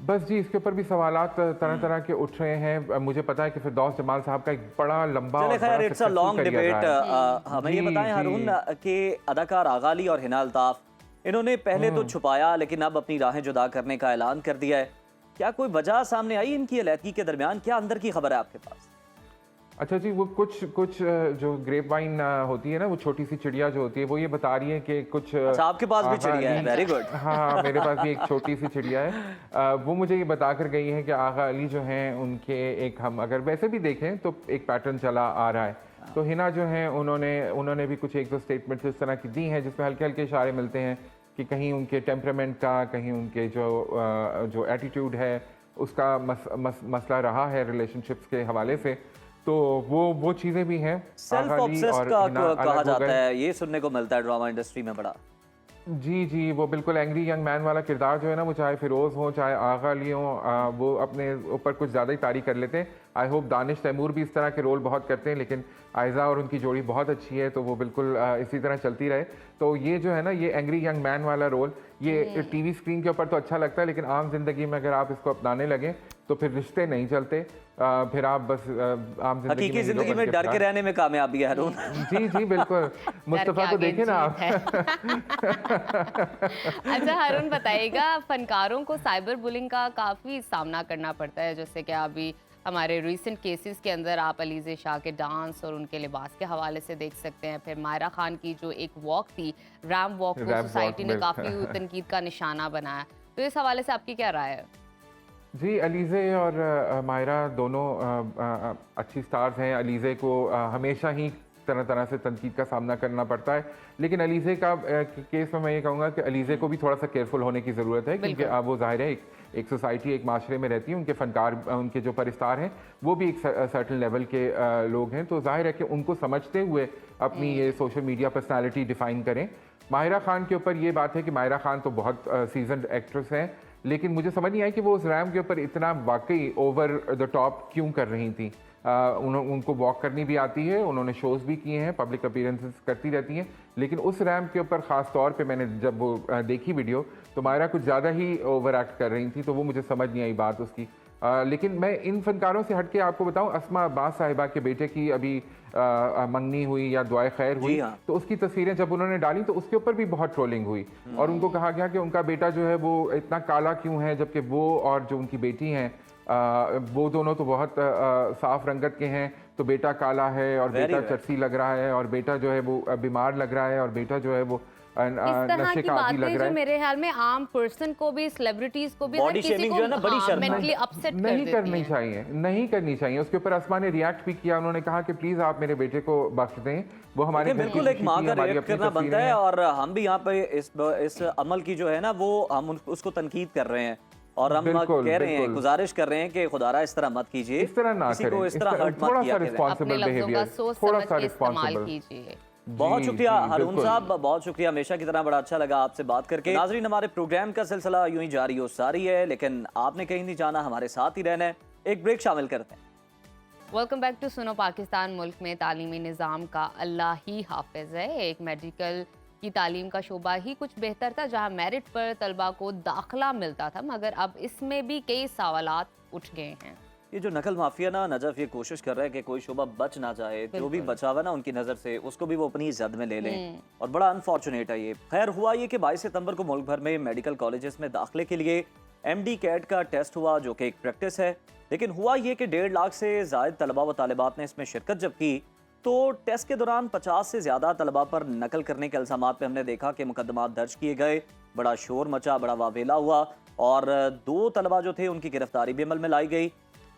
बस जी, इसके ऊपर भी सवालात तरह तरह के उठ रहे हैं। मुझे पता है कि फिरदौस जमाल साहब का एक बड़ा लंबा चले और बड़ा खैर, it's a successful long career debate. रहा है। हमें ये जी, बताएं जी। हारून कि अदाकार आगा अली और हिना अल्ताफ, इन्होंने पहले तो छुपाया लेकिन अब अपनी राहें जुदा करने का ऐलान कर दिया है। क्या कोई वजह सामने आई इनकी अलहदगी के दरमियान? क्या अंदर की खबर है आपके पास? अच्छा जी, वो कुछ जो ग्रेप वाइन होती है ना, वो छोटी सी चिड़िया जो होती है, वो ये बता रही है कि कुछ अच्छा, आपके पास भी चिड़िया है, वेरी गुड। हाँ, मेरे पास भी एक छोटी सी चिड़िया है। वो मुझे ये बता कर गई है कि आगा अली जो हैं उनके एक, हम अगर वैसे भी देखें तो एक पैटर्न चला आ रहा है। तो हिना जो हैं उन्होंने भी कुछ एक दो स्टेटमेंट्स इस तरह की दी हैं जिसमें हल्के हल्के इशारे मिलते हैं कि कहीं उनके टेम्परामेंट का, कहीं उनके जो एटीट्यूड है उसका मसला रहा है रिलेशनशिप्स के हवाले से। तो वो चीज़ें भी हैं। सेल्फ ऑब्सेस्ड का कहा जाता है, ये सुनने को मिलता है ड्रामा इंडस्ट्री में बड़ा। जी वो बिल्कुल एंग्री यंग मैन वाला किरदार जो है ना, वो चाहे फिरोज़ हो चाहे आगा अली हो, वो अपने ऊपर कुछ ज़्यादा ही तारीफ कर लेते हैं। आई होप दानिश तैमूर भी इस तरह के रोल बहुत करते हैं, लेकिन आयज़ा और उनकी जोड़ी बहुत अच्छी है, तो वो बिल्कुल इसी तरह चलती रहे। तो ये जो है ना, ये एंग्री यंग मैन वाला रोल, ये टीवी स्क्रीन के ऊपर तो अच्छा लगता है, लेकिन आम जिंदगी में अगर आप इसको अपनाने लगे तो फिर रिश्ते नहीं चलते, फिर आप बस आम हकीकी जिंदगी में डर के रहने में कामयाबी है हारून। जी बिल्कुल। मुस्तफ़ा को देखे ना आप। अच्छा हारून, बताइएगा, फनकारों को साइबर बुलिंग का काफ़ी सामना करना पड़ता है, जैसे कि अभी हमारे रिसेंट केसेस के अंदर आप अलीज़े शाह के डांस और उनके लिबास के हवाले से देख सकते हैं। फिर मायरा खान की जो एक वॉक थी, रैम वॉक, को सोसाइटी ने काफ़ी तनकीद का निशाना बनाया। तो इस हवाले से आपकी क्या राय है? जी, अलीज़े और मायरा दोनों अच्छी स्टार्स हैं। अलीज़े को हमेशा ही तरह तरह से तनकीद का सामना करना पड़ता है। लेकिन अलीज़े का केस में मैं ये कहूँगा कि अलीज़े को भी थोड़ा सा केयरफुल होने की ज़रूरत है, क्योंकि अब वो ज़ाहिर है एक सोसाइटी, एक माशरे में रहती है, उनके फ़नकार, उनके जो परिस्तार हैं वो भी एक सर्टन लेवल के लोग हैं, तो ज़ाहिर है कि उनको समझते हुए अपनी ये सोशल मीडिया पर्सनालिटी डिफ़ाइन करें। माहिरा खान के ऊपर ये बात है कि माहिरा खान तो बहुत सीजन्ड एक्ट्रेस हैं, लेकिन मुझे समझ नहीं आई कि वो उस रैम के ऊपर इतना वाकई ओवर द टॉप क्यों कर रही थी। उनको वॉक करनी भी आती है, उन्होंने शोज़ भी किए हैं, पब्लिक अपीयरेंसेस करती रहती हैं, लेकिन उस रैम के ऊपर ख़ास तौर पे मैंने जब वो देखी वीडियो तो मायरा कुछ ज़्यादा ही ओवर एक्ट कर रही थी, तो वो मुझे समझ नहीं आई बात उसकी। लेकिन मैं इन फनकारों से हट के आपको बताऊं, अस्मा अब्बास साहिबा के बेटे की अभी मंगनी हुई या दुआए खैर हुई, तो उसकी तस्वीरें जब उन्होंने डाली तो उसके ऊपर भी बहुत ट्रोलिंग हुई और उनको कहा गया कि उनका बेटा जो है वो इतना काला क्यों है, जबकि वो और जो उनकी बेटी हैं वो दोनों तो बहुत साफ रंगत के हैं, तो बेटा काला है और बेटा चर्सी लग रहा है और बेटा जो है वो बीमार लग रहा है और बेटा जो है वो नशे का आदी लग रहा है। मेरे ख्याल में आम पर्सन को भी, सेलिब्रिटीज को भी, बॉडी शेमिंग जो है ना बड़ी शर्म मेंटली अपसेट नहीं करनी चाहिए, नहीं करनी चाहिए। उसके ऊपर अस्मा ने रिएक्ट भी किया, उन्होंने कहा कि प्लीज आप मेरे बेटे को बख्श दें, वो हमारे बिल्कुल एक माँ का रिएक्ट करना बनता है और हम भी यहाँ पे इस अमल की जो है ना वो हम उसको तनकीद कर रहे हैं और हम कह रहे हैं, गुजारिश कर रहे हैं कि खुदारा इस तरह मत कीजिए, इस तरह ना किसी को इस तरह हर्ट मत किया करें, अपने लफ्जों का सोच समझ के इस्तेमाल कीजिए। बहुत शुक्रिया हारून साहब, बहुत शुक्रिया, हमेशा की तरह बड़ा अच्छा लगा आपसे बात करके। नाजरीन, हमारे प्रोग्राम का सिलसिला यूं ही जारी हो सारी है, लेकिन आपने कहीं नहीं जाना, हमारे साथ ही रहना है। एक ब्रेक शामिल करते हैं। Welcome back to Suno Pakistan. मुल्क में तालीमी निज़ाम का अल्लाह ही हाफिज है। एक मेडिकल की तालीम का शोबा ही कुछ बेहतर था, जहां मेरिट पर तलबा को दाखिला मिलता था, मगर अब इसमें भी कई सवालात उठ गए हैं। ये जो नकल माफिया ना नजफ ये कोशिश कर रहा है कि कोई शोबा बच ना जाए, जो भी बचा हुआ ना उनकी नज़र से उसको भी वो अपनी जद में ले लें, और बड़ा अनफॉर्चुनेट है ये। खैर हुआ ये कि 22 सितंबर को मुल्क भर में मेडिकल कॉलेजेस में दाखिले के लिए MD कैट का टेस्ट हुआ, जो कि एक प्रैक्टिस है। लेकिन हुआ ये कि 1.5 लाख से ज़ायद तलबा व तालिबात ने इसमें शिरकत जब की, तो टेस्ट के दौरान 50 से ज़्यादा तलबा पर नकल करने के इल्ज़ामात पे हमने देखा कि मुकदमात दर्ज किए गए, बड़ा शोर मचा, बड़ा वावेला हुआ और 2 तलबा जो थे उनकी गिरफ्तारी भी अमल में लाई गई।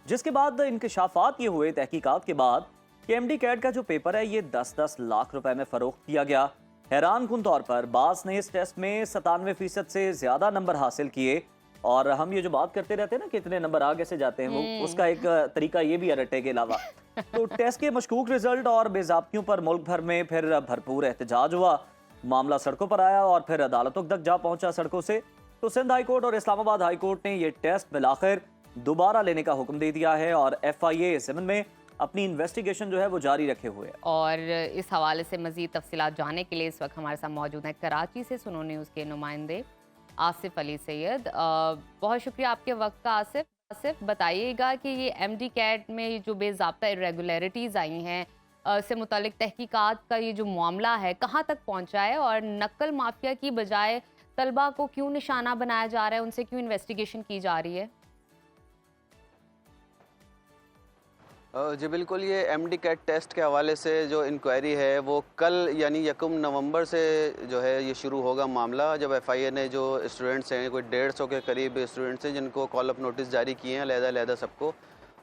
जिसके बाद इंकशाफात ये हुए तहकीकात के बाद कि MD कैट का जो पेपर है ये 10-10 लाख रुपए में फ़रोख्त किया गया। हैरान कुन तौर पर बास ने इस टेस्ट में 97% से ज़्यादा नंबर हासिल किए, और हम ये जो बात करते रहते हैं ना कि इतने नंबर आगे से जाते हैं, वो उसका एक तरीका ये भी है रट्टे के अलावा। तो टेस्ट के मशकूक रिजल्ट और बेज़ाब्तियों पर मुल्क भर में फिर भरपूर एहतजाज हुआ, मामला सड़कों पर आया और फिर अदालतों तक जा पहुंचा सड़कों से। तो सिंध हाई कोर्ट और इस्लामाबाद हाई कोर्ट ने ये टेस्ट बिलाखिर दोबारा लेने का हुक्म दे दिया है और FIA इस ज़मीन में अपनी इन्वेस्टिगेशन जो है वो जारी रखे हुए है। और इस हवाले से मज़ीद तफसीलात जानने के लिए इस वक्त हमारे साथ मौजूद हैं कराची से सुनो न्यूज़ के नुमाइंदे आसिफ अली सैयद। बहुत शुक्रिया आपके वक्त का आसिफ। आसिफ, बताइएगा कि ये MD कैट में जो बेज़ाब्ता इरेगुलरिटीज़ आई हैं से मुतालिक तहकीकात का ये जो मामला है कहाँ तक पहुँचा है, और नकल माफिया की बजाय तलबा को क्यों निशाना बनाया जा रहा है, उनसे क्यों इन्वेस्टिगेशन की जा रही है? जी बिल्कुल, ये MD कैट टेस्ट के हवाले से जो इंक्वायरी है वो कल यानी 1 नवंबर से जो है ये शुरू होगा मामला, जब FIA ने जो स्टूडेंट्स हैं, कोई 150 के करीब स्टूडेंट्स हैं जिनको कॉल अप नोटिस जारी किए हैं अलहदा सबको,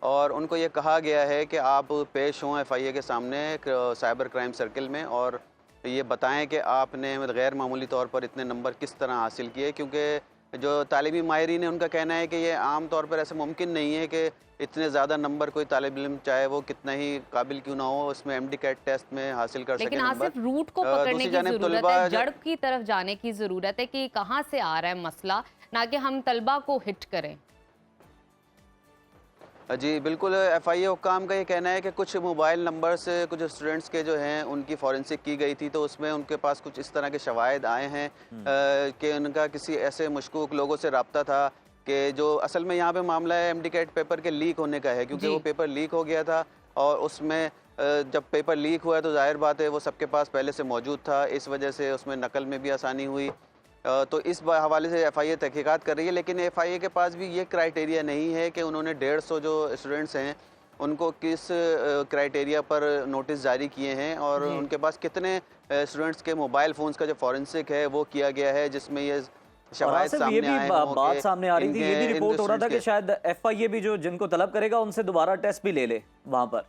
और उनको ये कहा गया है कि आप पेश हों FIA के सामने साइबर क्राइम सर्किल में और ये बताएं कि आपने गैर मामूली तौर पर इतने नंबर किस तरह हासिल किए, क्योंकि जो तालिबी माहिरीन है उनका कहना है कि ये आम तौर पर ऐसा मुमकिन नहीं है कि इतने ज़्यादा नंबर कोई तालिब इल्म चाहे वो कितना ही काबिल क्यों ना हो उसमें MD कैट टेस्ट में हासिल कर सके। लेकिन आसिफ, रूट को पकड़ने की ज़रूरत है, जड़ की तरफ जाने की ज़रूरत है कि कहाँ से आ रहा है मसला, ना कि हम तलबा को हिट करें। जी बिल्कुल, FIA हुक्काम का ये कहना है कि कुछ मोबाइल नंबर से कुछ स्टूडेंट्स के जो हैं उनकी फॉरेंसिक की गई थी, तो उसमें उनके पास कुछ इस तरह के शवाहिद आए हैं कि उनका किसी ऐसे मशकूक लोगों से रब्ता था कि जो असल में यहाँ पे मामला है MD कैट पेपर के लीक होने का है, क्योंकि वो पेपर लीक हो गया था और उसमें जब पेपर लीक हुआ तो जाहिर बात है वो सबके पास पहले से मौजूद था, इस वजह से उसमें नकल में भी आसानी हुई। तो इस हवाले से FIA तहकीकात कर रही है, लेकिन FIA के पास भी ये क्राइटेरिया नहीं है कि उन्होंने 150 जो स्टूडेंट्स हैं उनको किस क्राइटेरिया पर नोटिस जारी किए हैं और उनके पास कितने स्टूडेंट्स के मोबाइल फ़ोन्स का जो फॉरेंसिक है वो किया गया है, जिसमें ये शवाहिद सामने आए हैं। बात सामने आ रही थी, ये भी रिपोर्ट हो रहा था कि शायद FIA भी जो जिनको तलब करेगा उनसे दोबारा टेस्ट भी ले ले वहाँ पर।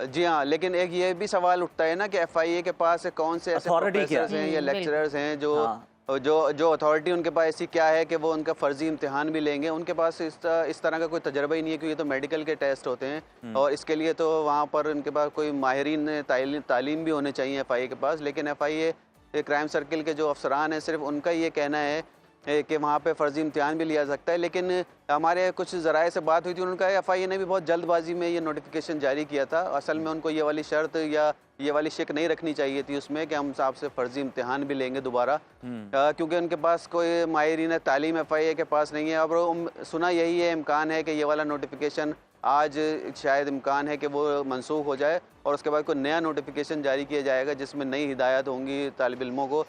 जी हाँ, लेकिन एक ये भी सवाल उठता है ना कि FIA के पास कौन से ऐसे Authority क्या प्रोफेसर्स हैं या लेक्चरर्स हैं जो हाँ। जो अथॉरिटी उनके पास ऐसी क्या है कि वो उनका फ़र्ज़ी इम्तिहान भी लेंगे। उनके पास इस तरह का कोई तजर्बा ही नहीं है, क्योंकि ये तो मेडिकल के टेस्ट होते हैं और इसके लिए तो वहाँ पर उनके पास कोई माहिरीन तालीम भी होने चाहिए FIA के पास। लेकिन FIA क्राइम सर्किल के जो अफसरान हैं, सिर्फ उनका ये कहना है कि वहाँ पे फ़र्ज़ी इम्तिहान भी लिया सकता है। लेकिन हमारे कुछ ज़राए से बात हुई थी, उन्होंने कहा FIA ने भी बहुत जल्दबाजी में ये नोटिफिकेशन जारी किया था। असल में उनको ये वाली शर्त या ये वाली शिक नहीं रखनी चाहिए थी उसमें कि हम आपसे फ़र्ज़ी इम्तिहान भी लेंगे दोबारा, क्योंकि उनके पास कोई माहिरीन तालीम FIA के पास नहीं है। और सुना यही है, इम्कान है कि ये वाला नोटिफिकेशन आज शायद इम्कान है कि वो मनसूख हो जाए और उसके बाद कोई नया नोटिफिकेशन जारी किया जाएगा जिसमें नई हिदायत होंगी तालिब इल्मों को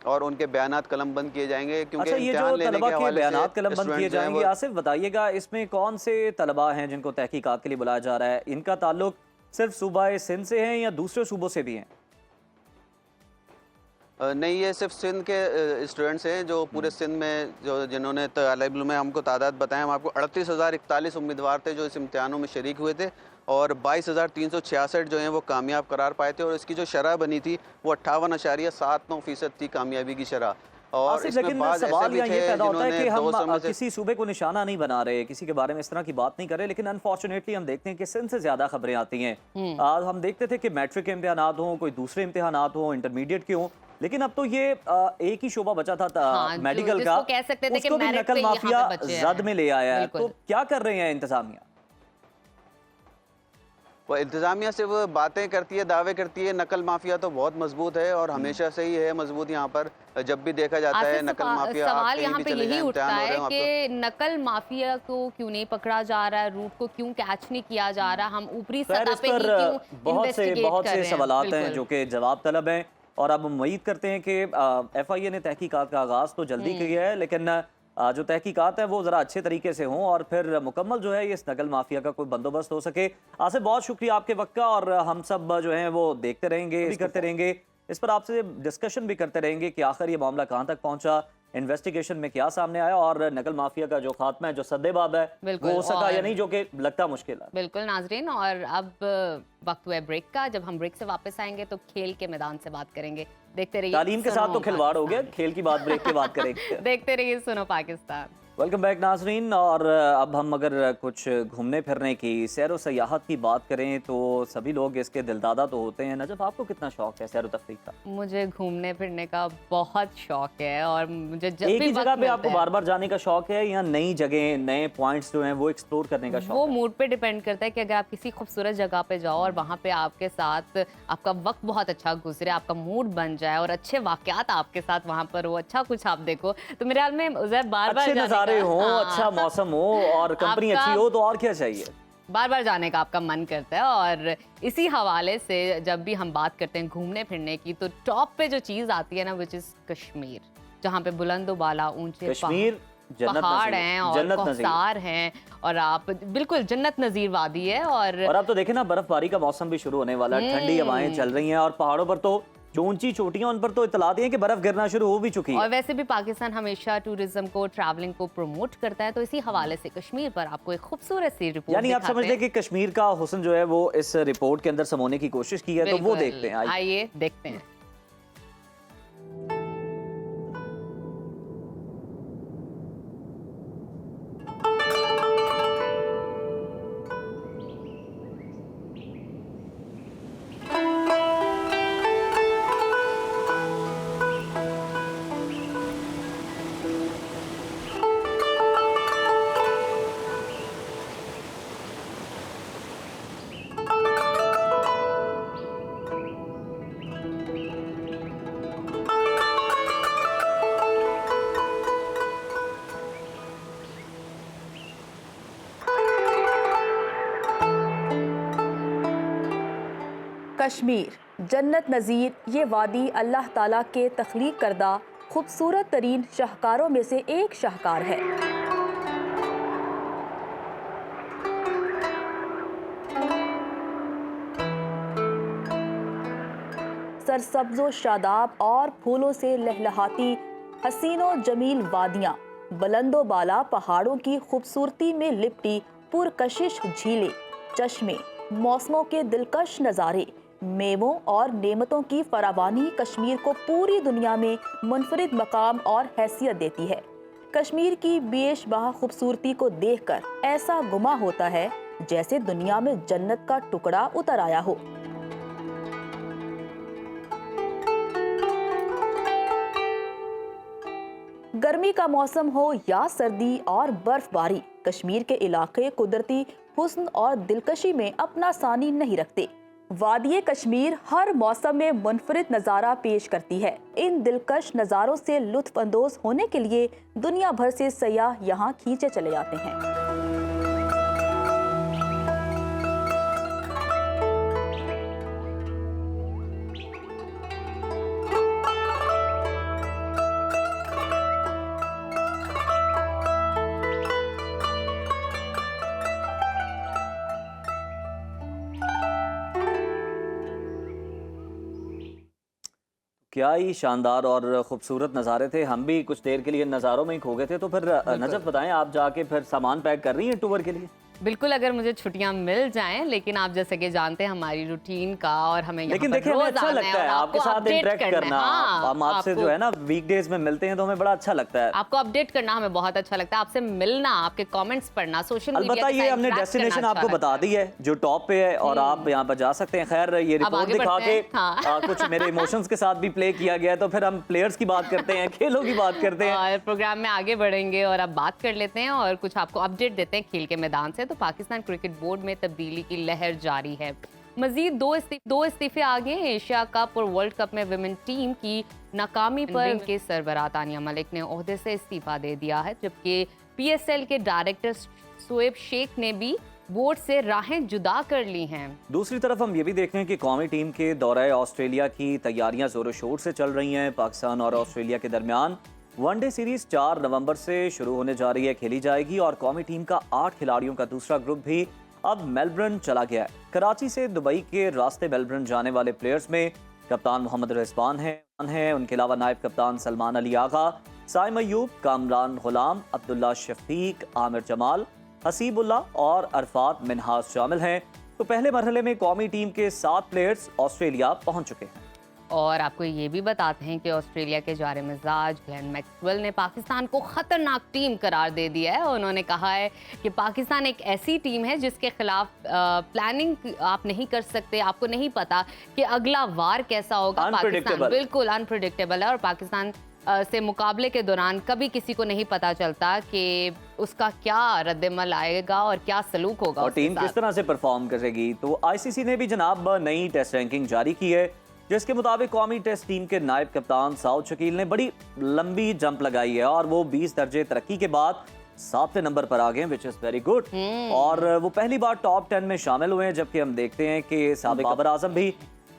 और उनके बयानात कलमबंद किए जाएंगे। क्योंकि अच्छा, ये जो तलबा के बयानात कलमबंद किए जाएंगे, आसिफ बताइएगा इसमें कौन से तलबा हैं जिनको तहकीकात के लिए बुलाया जा रहा है? इनका ताल्लुक सिर्फ सूबा सिंध से है या दूसरे सूबों से भी हैं? नहीं, ये सिर्फ सिंध के स्टूडेंट्स हैं जो पूरे सिंध में जिन्होंने तालिब इल्म में हमको तादाद बताएं। हम आपको 38,041 उम्मीदवार थे जो इस इम्तिहानों में शरीक हुए थे और 22,366 जो हैं वो कामयाब करार पाए थे और इसकी जो शरह बनी थी वो 58.79% थी कामयाबी की शरह। और लेकिन सवाल यहाँ ये पैदा होता है कि हम किसी सूबे को निशाना नहीं बना रहे, किसी के बारे में इस तरह की बात नहीं कर रहे, लेकिन अनफॉर्चुनेटली हम देखते हैं कि सिंध से ज्यादा खबरें आती हैं। हम देखते थे कि मैट्रिक के इम्तिहानात हों, कोई दूसरे इम्तिहानात हों, इंटरमीडिएट के हों, लेकिन अब तो ये एक ही शोबा बचा था मेडिकल का, कह सकते थे उसको भी नकल माफिया जद में ले आया है। तो क्या कर रहे हैं इंतजामिया? वो इंतज़ामिया से वो बातें करती है, दावे करती है। नकल माफिया तो बहुत मजबूत है और हमेशा से ही है मजबूत। यहाँ पर जब भी देखा जाता है नकल माफिया, सवाल यहाँ पे यही उठता है कि नकल माफिया को क्यों नहीं पकड़ा जा रहा है, रूट को क्यों कैच नहीं किया जा रहा, हम ऊपरी सतह पे ही क्यों बहुत से सवालात हैं जो कि जवाब तलब हैं और अब उम्मीद करते हैं कि FIA ने तहकीकात का आगाज़ तो जल्दी किया है, लेकिन जो तहकीकात है वो ज़रा अच्छे तरीके से हों और फिर मुकम्मल जो है ये इस नकल माफिया का कोई बंदोबस्त हो सके। आसिफ, बहुत शुक्रिया आपके वक्त का और हम सब जो हैं वो देखते रहेंगे, करते रहेंगे, इस पर आपसे डिस्कशन भी करते रहेंगे कि आखिर ये मामला कहाँ तक पहुँचा, इन्वेस्टिगेशन में क्या सामने आया और नकल माफिया का जो खात्मा है, जो सद्देबाब है, वो हो सका या नहीं, जो कि लगता मुश्किल है। बिल्कुल नाजरीन, और अब वक्त हुआ ब्रेक का। जब हम ब्रेक से वापस आएंगे तो खेल के मैदान से बात करेंगे। देखते रहिए। तालीम के साथ तो खिलवाड़ हो गया, खेल की बात ब्रेक के बाद करेंगे। देखते रहिए सुनो पाकिस्तान। वेलकम बैक नाजरीन। और अब हम अगर कुछ घूमने फिरने की, सैर व सयाहत की बात करें तो सभी लोग इसके दिलदादा तो होते हैं। नजफ, आपको कितना शौक है सैर व तफरीह का? मुझे घूमने फिरने का बहुत शौक है और मुझे जब एक भी ही जगह पे आपको है, बार बार जाने का शौक है या नई जगह, नए पॉइंट्स जो हैं वो एक्सप्लोर करने का शौक वो है? मूड पे डिपेंड करता है कि अगर आप किसी खूबसूरत जगह पे जाओ और वहाँ पे आपके साथ आपका वक्त बहुत अच्छा गुजरे, आपका मूड बन जाए और अच्छे वाकयात आपके साथ वहाँ पर हो, अच्छा कुछ आप देखो, तो मेरे ख्याल में बार बार नज़ारे हो, अच्छा मौसम हो और कंपनी अच्छी हो तो और क्या चाहिए? बार बार जाने का आपका मन करता है। और इसी हवाले से जब भी हम बात करते हैं घूमने फिरने की तो टॉप पे जो चीज़ आती है ना, विच इज़ कश्मीर, जहाँ पे बुलंदो बाला ऊंचे पहाड़ हैं और कोहसार हैं और आप बिल्कुल जन्नत नज़ीर वादी है। और अब तो देखें ना, बर्फबारी का मौसम भी शुरू होने वाला है, ठंडी हवाएं चल रही हैं और पहाड़ों पर तो जो ऊंची चोटियां उन पर तो इतलात है कि बर्फ गिरना शुरू हो भी चुकी है। और वैसे भी पाकिस्तान हमेशा टूरिज्म को, ट्रैवलिंग को प्रमोट करता है, तो इसी हवाले से कश्मीर पर आपको एक खूबसूरत सी रिपोर्ट, यानी आप समझते हैं कि कश्मीर का हुस्न जो है वो इस रिपोर्ट के अंदर समोने की कोशिश की है, तो वो देखते हैं। आइए देखते हैं। कश्मीर, जन्नत नज़ीर, ये वादी अल्लाह ताला के तख्लीक करदा खूबसूरत तरीन शाहकारों में से एक शाहकार है। सरसब्ज़ो शादाब और फूलों से लहलहाती हसीनो जमील वादियाँ, बुलंदो बाला पहाड़ों की खूबसूरती में लिपटी पुरकशिश झीलें, चश्मे, मौसमों के दिलकश नज़ारे, मेवों और नेमतों की फरावानी कश्मीर को पूरी दुनिया में मुनफरिद मकाम और हैसियत देती है। कश्मीर की बेशबहा खूबसूरती को देखकर ऐसा गुमा होता है जैसे दुनिया में जन्नत का टुकड़ा उतर आया हो। गर्मी का मौसम हो या सर्दी और बर्फबारी, कश्मीर के इलाके कुदरती हुस्न और दिलकशी में अपना सानी नहीं रखते। वादिये कश्मीर हर मौसम में मुनफरिद नज़ारा पेश करती है। इन दिलकश नज़ारों से लुत्फ अंदोज होने के लिए दुनिया भर से सयाह यहाँ खींचे चले जाते हैं। क्या ही शानदार और खूबसूरत नज़ारे थे। हम भी कुछ देर के लिए इन नज़ारों में ही खो गए थे। तो फिर नजफ बताएं, आप जाके फिर सामान पैक कर रही हैं टूर के लिए? बिल्कुल, अगर मुझे छुट्टियां मिल जाएं, लेकिन आप जैसे कि जानते हैं हमारी रूटीन का, और हमें यहाँ लेकिन पर देखिए, हमें रोज अच्छा आना लगता है और आपके आपको साथ अपडेट इंटरेक्ट करना। हाँ, हम आपसे जो है ना वीकडेज में मिलते हैं तो हमें बड़ा अच्छा लगता है। आपको अपडेट करना हमें बहुत अच्छा लगता है, आपसे मिलना, आपके कमेंट्स पढ़ना, सोशल मीडिया अलबत्ता ये हमने डेस्टिनेशन आपको बता दी है जो टॉप पे है और आप यहाँ पर जा सकते हैं। खैर, ये रिपोर्ट दिखा के कुछ मेरे इमोशंस के साथ भी प्ले किया गया है, तो फिर हम प्लेयर्स की बात करते हैं, खेलों की बात करते हैं और प्रोग्राम में आगे बढ़ेंगे और अब बात कर लेते हैं और कुछ आपको अपडेट देते हैं खेल के मैदान से। तो पाकिस्तान क्रिकेट बोर्ड में तब्दीली की लहर जारी है। मजीद दो इस्तीफे आगे। एशिया कप और वर्ल्ड कप में विमेन टीम की नाकामी पर के सरबराह तानिया मलिक ने ओहदे से इस्तीफा दे दिया है, जबकि पीएसएल के डायरेक्टर शोएब शेख ने भी बोर्ड से राहें जुदा कर ली हैं। दूसरी तरफ हम ये भी देख रहे हैं कि कौमी टीम के दौरे ऑस्ट्रेलिया की तैयारियां जोरों शोर से चल रही हैं। पाकिस्तान और ऑस्ट्रेलिया के दरमियान वनडे सीरीज 4 नवंबर से शुरू होने जा रही है, खेली जाएगी और कौमी टीम का 8 खिलाड़ियों का दूसरा ग्रुप भी अब मेलबर्न चला गया है। कराची से दुबई के रास्ते मेलबर्न जाने वाले प्लेयर्स में कप्तान मोहम्मद रिजवान हैं, उनके अलावा नायब कप्तान सलमान अली आगा, साइम अयूब, कामरान गुलाम, अब्दुल्ला शफीक, आमिर जमाल, हसीबुल्ला और अरफात मिनहाज शामिल हैं। तो पहले मरहले में कौमी टीम के 7 प्लेयर्स ऑस्ट्रेलिया पहुंच चुके हैं। और आपको ये भी बताते हैं कि ऑस्ट्रेलिया के जारे मिजाज ग्लेन मैक्सवेल ने पाकिस्तान को खतरनाक टीम करार दे दिया है। उन्होंने कहा है कि पाकिस्तान एक ऐसी टीम है जिसके खिलाफ प्लानिंग आप नहीं कर सकते, आपको नहीं पता कि अगला वार कैसा होगा। पाकिस्तान बिल्कुल अनप्रेडिक्टेबल है और पाकिस्तान से मुकाबले के दौरान कभी किसी को नहीं पता चलता कि उसका क्या रद्दमल आएगा और क्या सलूक होगा और टीम किस तरह से परफॉर्म करेगी। तो आईसीसी ने भी जनाब नई टेस्ट रैंकिंग जारी की है, जिसके मुताबिक कौमी टेस्ट टीम के नायब कप्तान साउद शकील ने बड़ी लंबी जंप लगाई है और वो 20 दर्जे तरक्की के बाद 7वें नंबर पर आ गए, विच इज वेरी गुड। और वो पहली बार टॉप 10 में शामिल हुए हैं, जबकि हम देखते हैं कि साबिक बाबर आजम भी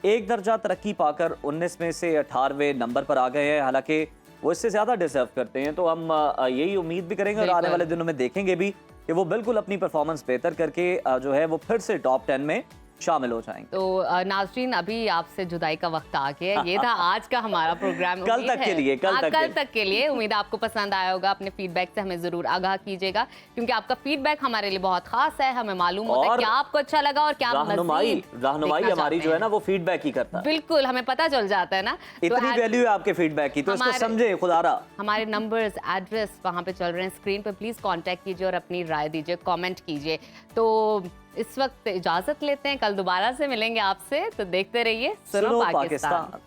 1 दर्जा तरक्की पाकर 19 में से 18वें नंबर पर आ गए हैं। हालांकि वो इससे ज्यादा डिजर्व करते हैं, तो हम यही उम्मीद भी करेंगे और आने वाले दिनों में देखेंगे भी कि वो बिल्कुल अपनी परफॉर्मेंस बेहतर करके जो है वो फिर से टॉप 10 में शामिल हो जाएंगे। तो नाज़रीन, अभी आपसे जुदाई का वक्त आ गया। ये था आज का हमारा प्रोग्राम। कल तक के लिए उम्मीद आपको पसंद आया होगा। अपने फीडबैक से हमें जरूर आगाह कीजिएगा, क्योंकि आपका फीडबैक हमारे लिए बहुत खास है। हमें मालूम होता है क्या आपको अच्छा लगा और क्या रहनुमाई हमारी जो है ना वो फीडबैक ही करता है। बिल्कुल, हमें पता चल जाता है ना। इतनी वैल्यू है आपके फीडबैक की, तो इसको समझे खुदारा। हमारे नंबर्स, एड्रेस वहाँ पे चल रहे हैं स्क्रीन पे, प्लीज कांटेक्ट कीजिए और अपनी राय दीजिए, कमेंट कीजिए। तो इस वक्त इजाजत लेते हैं, कल दोबारा से मिलेंगे आपसे। तो देखते रहिए सुनो पाकिस्तान।